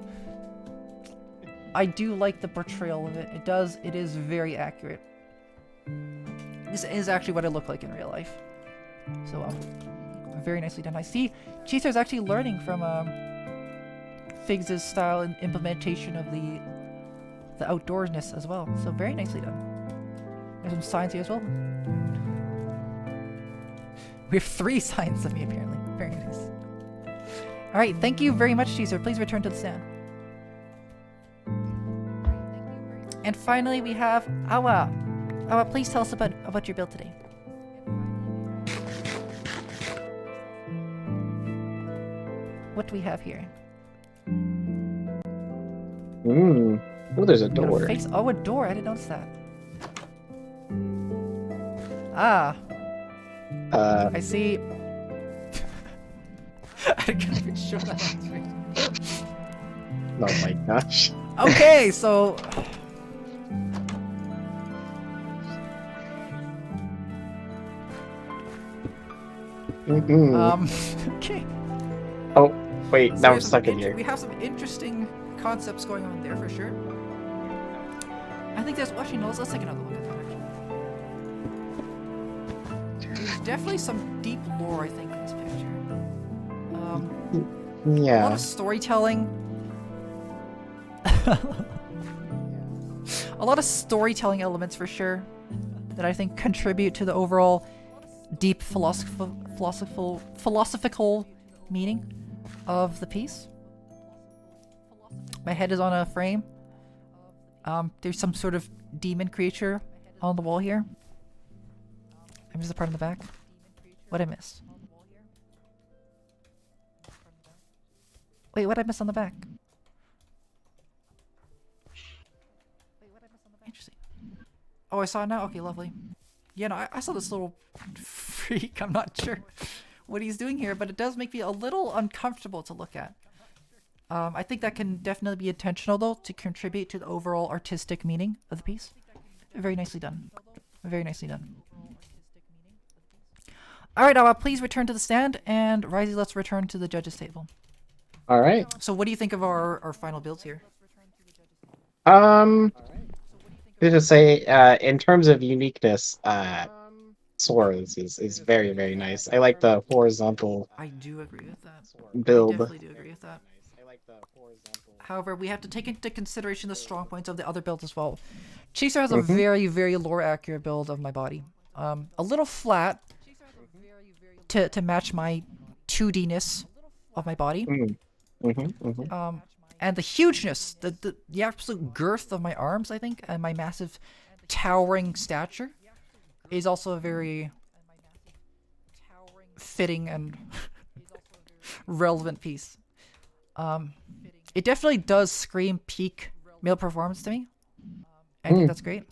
Speaker 1: I do like the portrayal of it. It is very accurate. This is actually what I look like in real life. So, very nicely done. I see Cheeser's actually learning from Figs' style and implementation of the outdoorsness as well. So very nicely done. There's some signs here as well. We have 3 signs of me apparently. Very nice. Alright, thank you very much, Cheeser. Please return to the stand. And finally, we have Awa. Awa, please tell us about your build today. What do we have here?
Speaker 2: Oh, there's a
Speaker 1: We got
Speaker 2: door.
Speaker 1: Oh, a door. I didn't notice that. Ah. I see. I can't be sure that on screen.
Speaker 2: Oh my gosh.
Speaker 1: Okay, so. Okay.
Speaker 2: Oh, wait,
Speaker 1: So
Speaker 2: now
Speaker 1: we
Speaker 2: I'm
Speaker 1: have some
Speaker 2: stuck in here.
Speaker 1: We have some interesting concepts going on there for sure. I think there's actually no. Let's take another look at that. Actually, there's definitely some deep lore. I think in this picture. A lot
Speaker 2: Yeah.
Speaker 1: of storytelling. A lot of storytelling elements for sure that I think contribute to the overall deep philosophical meaning of the piece. My head is on a frame. There's some sort of demon creature on the wall here. I missed the part in the back. What I missed? Wait, what I missed on the back? Interesting. Oh, I saw it now? Okay, lovely. Yeah, no, I saw this little freak. I'm not sure what he's doing here, but it does make me a little uncomfortable to look at. I think that can definitely be intentional, though, to contribute to the overall artistic meaning of the piece. Very nicely done. Very nicely done. Alright, please return to the stand, and Risey, let's return to the judges' table.
Speaker 2: All right.
Speaker 1: So what do you think of our final builds here?
Speaker 2: To say, in terms of uniqueness, Sora's is very, very nice. I like the horizontal
Speaker 1: I do agree with that.
Speaker 2: build.
Speaker 1: I definitely do agree with that. However, we have to take into consideration the strong points of the other builds as well. Chaser has a very, very lore-accurate build of my body. A little flat to match my 2D-ness of my body. And the hugeness, the absolute girth of my arms, I think, and my massive towering stature is also a very fitting and relevant piece. It definitely does scream peak male performance to me. I think that's great.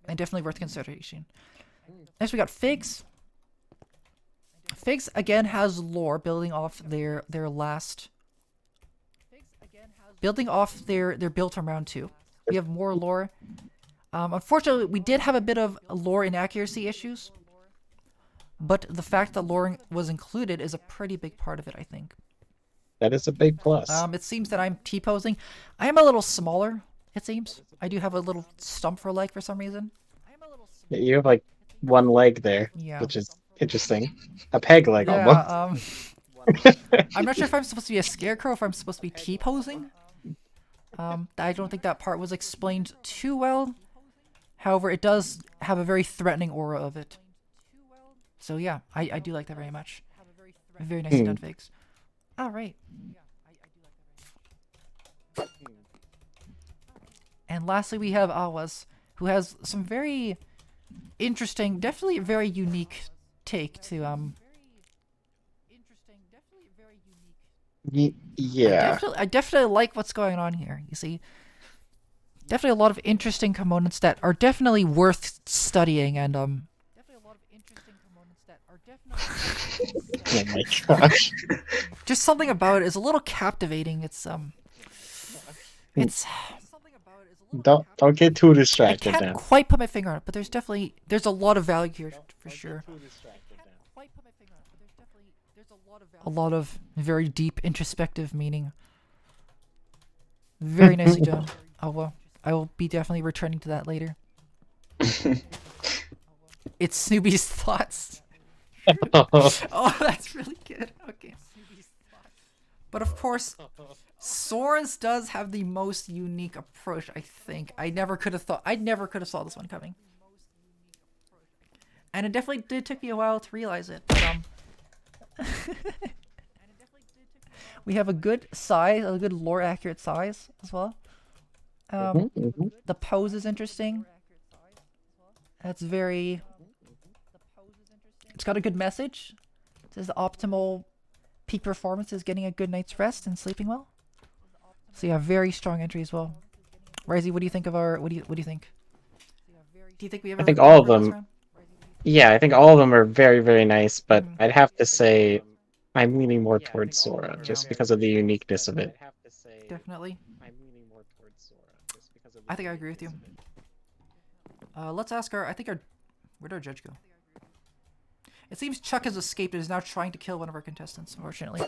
Speaker 1: And definitely worth consideration. Next we got Figs. Figs again has lore building off their last... Building off their build from round 2. We have more lore. Unfortunately, we did have a bit of lore inaccuracy issues. But the fact that lore was included is a pretty big part of it, I think.
Speaker 2: That is a big plus.
Speaker 1: It seems that I'm T-posing. I am a little smaller, it seems. I do have a little stump for a leg for some reason.
Speaker 2: You have like one leg there,
Speaker 1: Yeah.
Speaker 2: which is interesting. A peg leg almost.
Speaker 1: I'm not sure if I'm supposed to be a scarecrow, if I'm supposed to be T-posing. I don't think that part was explained too well. However, it does have a very threatening aura of it. So yeah, I do like that very much. Very nicely done, Figs. Alright. And lastly, we have Awas, who has some very interesting, definitely very unique take to
Speaker 2: Yeah.
Speaker 1: I definitely like what's going on here. You see, definitely a lot of interesting components that are definitely worth studying, and
Speaker 2: Oh my gosh.
Speaker 1: just something about it is a little captivating. It's
Speaker 2: Don't get too
Speaker 1: I
Speaker 2: distracted
Speaker 1: can't
Speaker 2: now.
Speaker 1: quite put my finger on it, but there's a lot of value here for sure. A lot of very deep introspective meaning. Very nicely done. Oh well, I will be definitely returning to that later. It's Snoopy's thoughts. Oh, that's really good. Okay. But of course, Sora's does have the most unique approach, I think. I never could have saw this one coming. And it definitely did take me a while to realize it. But, we have a good size, a good lore accurate size as well. The pose is interesting. That's very... It's got a good message. It says the optimal peak performance is getting a good night's rest and sleeping well. So yeah, very strong entry as well. Risey, what do you think of our... What do you think? Do you think we ever...
Speaker 2: I think all of them... Yeah, I think all of them are very, very nice, but I'd have to say I'm leaning more towards Sora, just because of the uniqueness of it.
Speaker 1: Definitely. I think I agree with you. Let's ask our... Where'd our judge go? It seems Chuck has escaped and is now trying to kill one of our contestants, unfortunately.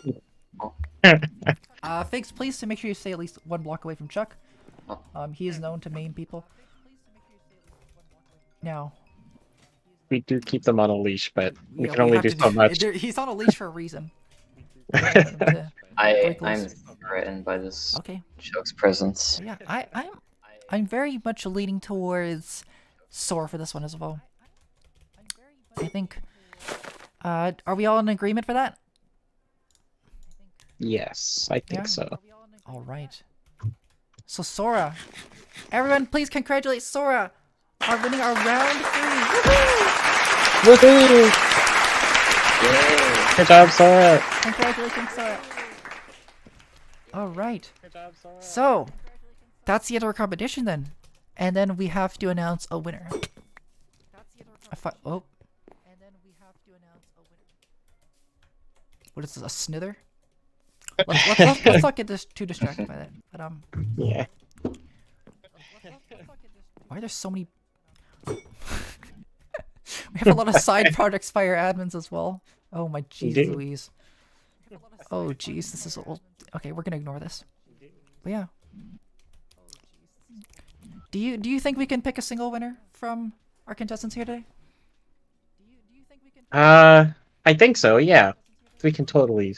Speaker 1: Figs, please to make sure you stay at least 1 block away from Chuck. He is known to maim people. Now...
Speaker 2: We do keep them on a leash, but we can only do so much.
Speaker 1: He's on a leash for a reason.
Speaker 3: I'm threatened by this Chuck's presence.
Speaker 1: Yeah, I'm very much leaning towards Sora for this one as well. I think... are we all in agreement for that?
Speaker 2: Yes, I think so.
Speaker 1: Alright. So Sora. Everyone, please congratulate Sora on winning our round 3. Woohoo!
Speaker 2: Woohoo!
Speaker 3: Yay!
Speaker 2: Good job, Sora!
Speaker 1: Congratulations, Sora. Alright. So, that's the end of our competition then. And then we have to announce a winner. Oh. What is this, a snither? Let's not get too distracted by that. But
Speaker 2: yeah.
Speaker 1: Why are there so many? We have a lot of side projects fire admins as well. Oh my jeez Louise. Oh jeez, this is old. Okay, we're gonna ignore this. But yeah. Do you think we can pick a single winner from our contestants here today?
Speaker 2: I think so. Yeah, we can totally.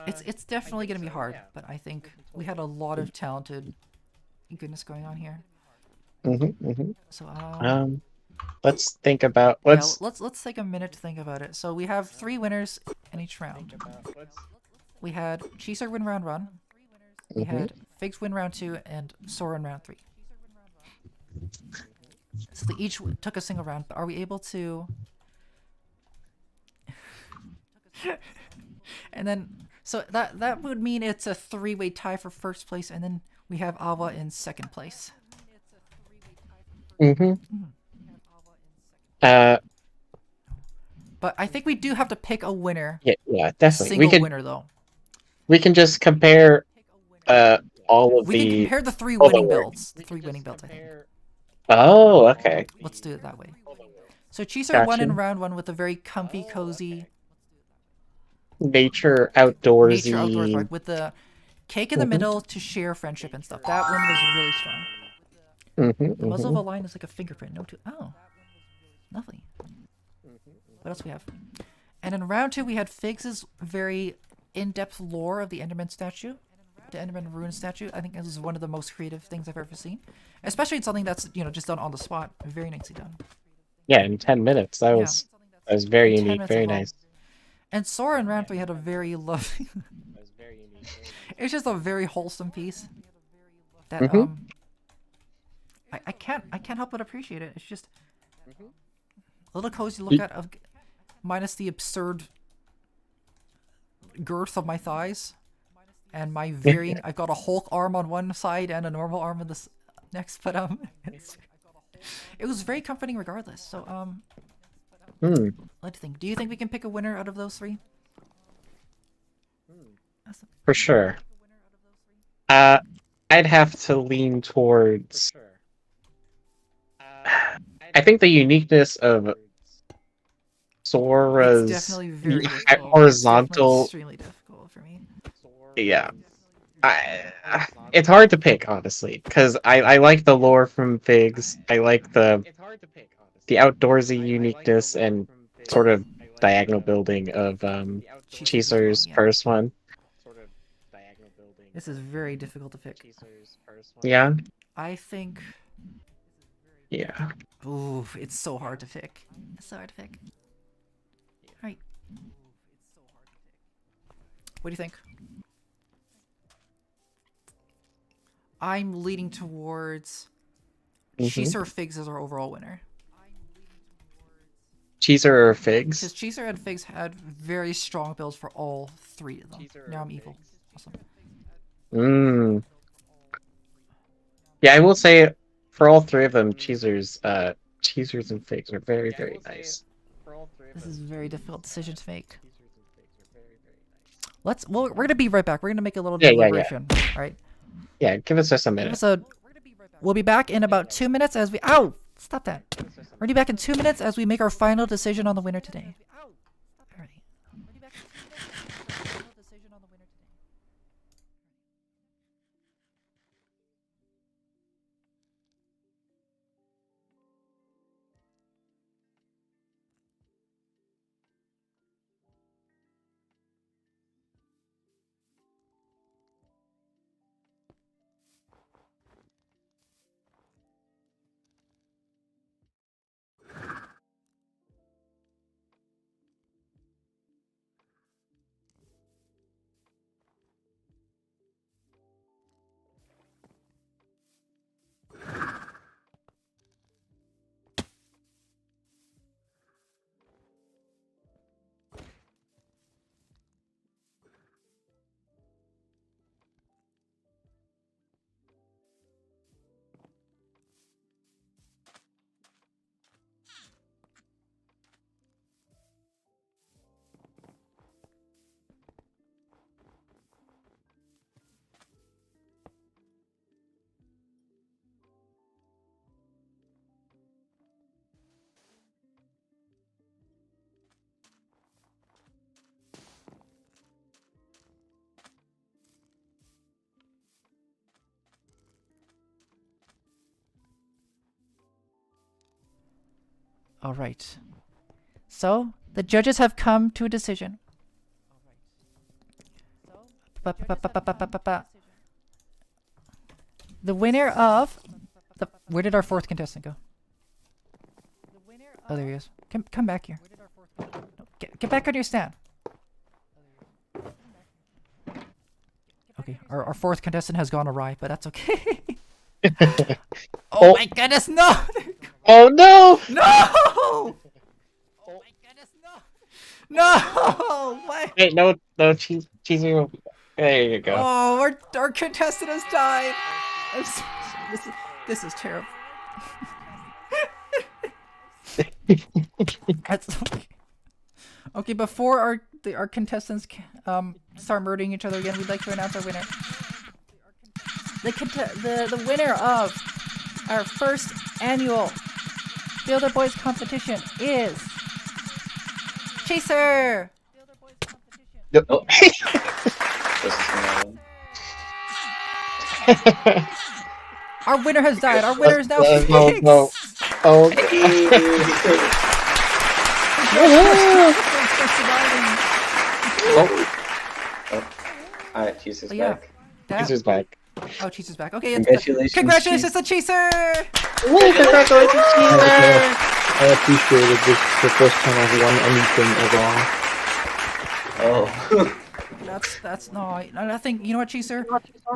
Speaker 1: It's definitely gonna be hard, but I think we had a lot of talented goodness going on here. So
Speaker 2: let's think about let's
Speaker 1: take a minute to think about it. So we have 3 winners in each round. We had Cheeser win round 1. We had Figs win round 2 and Sora in round 3. So they each took a single round, but are we able to? And then so that would mean it's a 3-way tie for first place, and then we have Awa in second place. But I think we do have to pick a winner.
Speaker 2: Yeah, definitely.
Speaker 1: Single winner though.
Speaker 2: We can just compare all of
Speaker 1: we
Speaker 2: the.
Speaker 1: can compare the 3 winning builds. The 3 winning builds, I think.
Speaker 2: Oh, okay.
Speaker 1: Let's do it that way. So Cheeser won in round 1 with a very comfy, cozy
Speaker 2: nature outdoorsy
Speaker 1: park with the cake in the middle to share friendship and stuff. That one was really strong. The muzzle of a lion is like a fingerprint. Oh, lovely. What else we have? And in round 2 we had Figs' very in-depth lore of the Enderman statue, the Enderman ruin statue. I think this is one of the most creative things I've ever seen, especially in something that's just done on the spot. Very nicely done.
Speaker 2: Yeah, in 10 minutes. That was very unique, very nice.
Speaker 1: And Sora in round 3 had a very lovely. It's just a very wholesome piece. That I can't help but appreciate it. It's just a little cozy look at of minus the absurd girth of my thighs and my varying. I've got a Hulk arm on one side and a normal arm on the next, but it was very comforting regardless. So let's think. Do you think we can pick a winner out of those 3?
Speaker 2: For sure. I'd have to lean towards. I think the uniqueness of Sora's
Speaker 1: definitely very
Speaker 2: horizontal.
Speaker 1: It's extremely difficult for me.
Speaker 2: Yeah. It's hard to pick, honestly, because I like the lore from Figs. I like the outdoorsy uniqueness and sort of diagonal building of Cheeser's first one.
Speaker 1: This is very difficult to pick.
Speaker 2: Yeah.
Speaker 1: I think.
Speaker 2: Yeah.
Speaker 1: Ooh, it's so hard to pick. It's so hard to pick. Right. What do you think? I'm leaning towards
Speaker 2: Mhm.
Speaker 1: Cheeser or Figs as our overall winner.
Speaker 2: Cheeser or
Speaker 1: Because
Speaker 2: figs?
Speaker 1: Cheeser and Figs had very strong builds for all three of them. Now I'm evil. Awesome.
Speaker 2: Mmm. Yeah, I will say for all three of them, Cheesers and figs are very, very nice.
Speaker 1: This is a very difficult decision to make. We're gonna be right back. We're gonna make a little
Speaker 2: Yeah.
Speaker 1: deliberation. Right.
Speaker 2: Yeah, give us just a minute.
Speaker 1: We'll be back in about 2 minutes as we. Ow! Stop that. We're gonna be back in 2 minutes as we make our final decision on the winner today. Alrighty. All right. So the judges have come to a decision. The winner of the. Where did our fourth contestant go? Oh, there he is. Come back here. No, get back on your stand. Okay, our fourth contestant has gone awry, but that's okay. Oh my goodness, no!
Speaker 2: Oh no!
Speaker 1: No! Oh my goodness, no! No! What?
Speaker 2: Wait, no, Cheeser. There you go.
Speaker 1: Oh, our contestant has died. This is terrible. That's okay. Okay, before our contestants start murdering each other again, we'd like to announce our winner. The winner of our first annual Builder Boys competition is Chaser.
Speaker 3: Oh. This is annoying.
Speaker 1: Our winner has died. Our winner is now
Speaker 2: no,
Speaker 1: Phoenix.
Speaker 2: no. Oh.
Speaker 3: Alright, Jesus
Speaker 1: Yeah.
Speaker 3: back.
Speaker 2: Cheeser's back.
Speaker 1: Oh, Chaser's back. Okay,
Speaker 3: Congratulations,
Speaker 1: to Chaser.
Speaker 2: Congratulations, Cheeser!
Speaker 4: I appreciate it. This is the first time I've won anything ever.
Speaker 3: Oh.
Speaker 1: That's no. I think you know what, Chaser.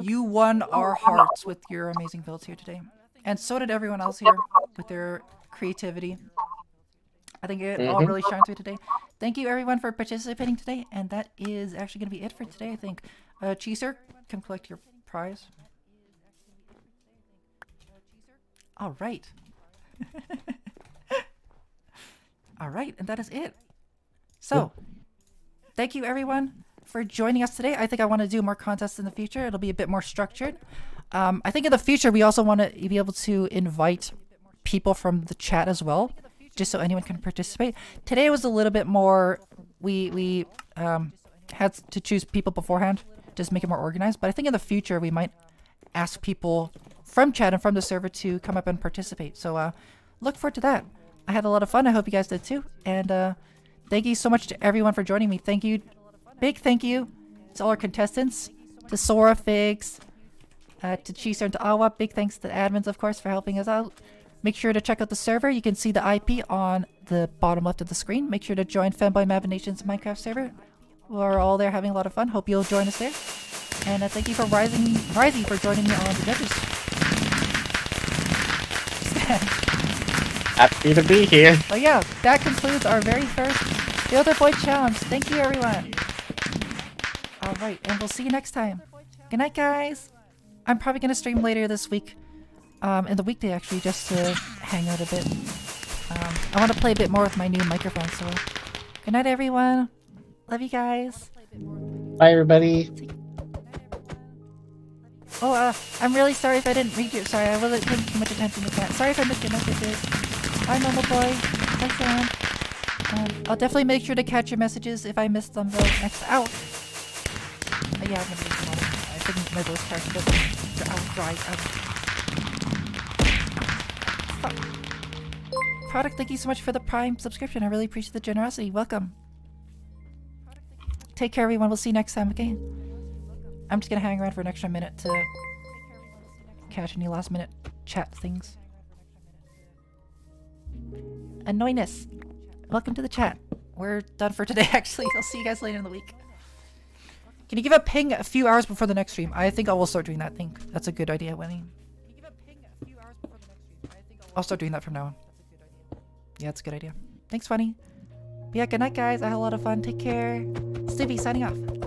Speaker 1: You won our hearts with your amazing builds here today, and so did everyone else here with their creativity. I think it all really shines through today. Thank you everyone for participating today, and that is actually going to be it for today. I think. Chaser, come collect your prize. All right. All right, and that is it. So, thank you everyone for joining us today. I think I want to do more contests in the future. It'll be a bit more structured. I think in the future we also want to be able to invite people from the chat as well, just so anyone can participate. Today was a little bit more. We had to choose people beforehand, just make it more organized. But I think in the future we might ask people from chat and from the server to come up and participate. So look forward to that. I had a lot of fun. I hope you guys did too. And thank you so much to everyone for joining me. Thank you. Big thank you to all our contestants, to Sora, Figs, to Cheeser, and to Awa. Big thanks to the admins, of course, for helping us out. Make sure to check out the server. You can see the IP on the bottom left of the screen. Make sure to join Femboy Mavination's Minecraft server. We're all there having a lot of fun. Hope you'll join us there. And thank you for Rising for joining me on the judges.
Speaker 2: Happy to be here.
Speaker 1: Oh yeah, that concludes our very first The Other Boy Challenge. Thank you, everyone. Alright, and we'll see you next time. Good night, guys. I'm probably gonna stream later this week. In the weekday, actually, just to hang out a bit. I want to play a bit more with my new microphone, so... Good night, everyone. Love you guys.
Speaker 2: Bye, everybody.
Speaker 1: Oh, I'm really sorry if I didn't read you. Sorry, I wasn't paying too much attention to that. Sorry if I missed your messages. Bye, normal boy. Bye, Sam. I'll definitely make sure to catch your messages if I missed them, though. Next. Ow! Yeah, I'm gonna do some water. I think my voice cracked a bit. Ow, dry. Ow. Fuck. Product, thank you so much for the Prime subscription. I really appreciate the generosity. Welcome. Take care, everyone. We'll see you next time, okay? I'm just gonna hang around for an extra minute to catch any last minute chat things. Annoyness. Welcome to the chat. We're done for today, actually. I'll see you guys later in the week. Can you give a ping a few hours before the next stream? I think I will start doing that. I think that's a good idea, Winnie. I'll start doing that from now on. Yeah, it's a good idea. Thanks, Funny. But yeah, good night, guys. I had a lot of fun. Take care. Snoopy signing off.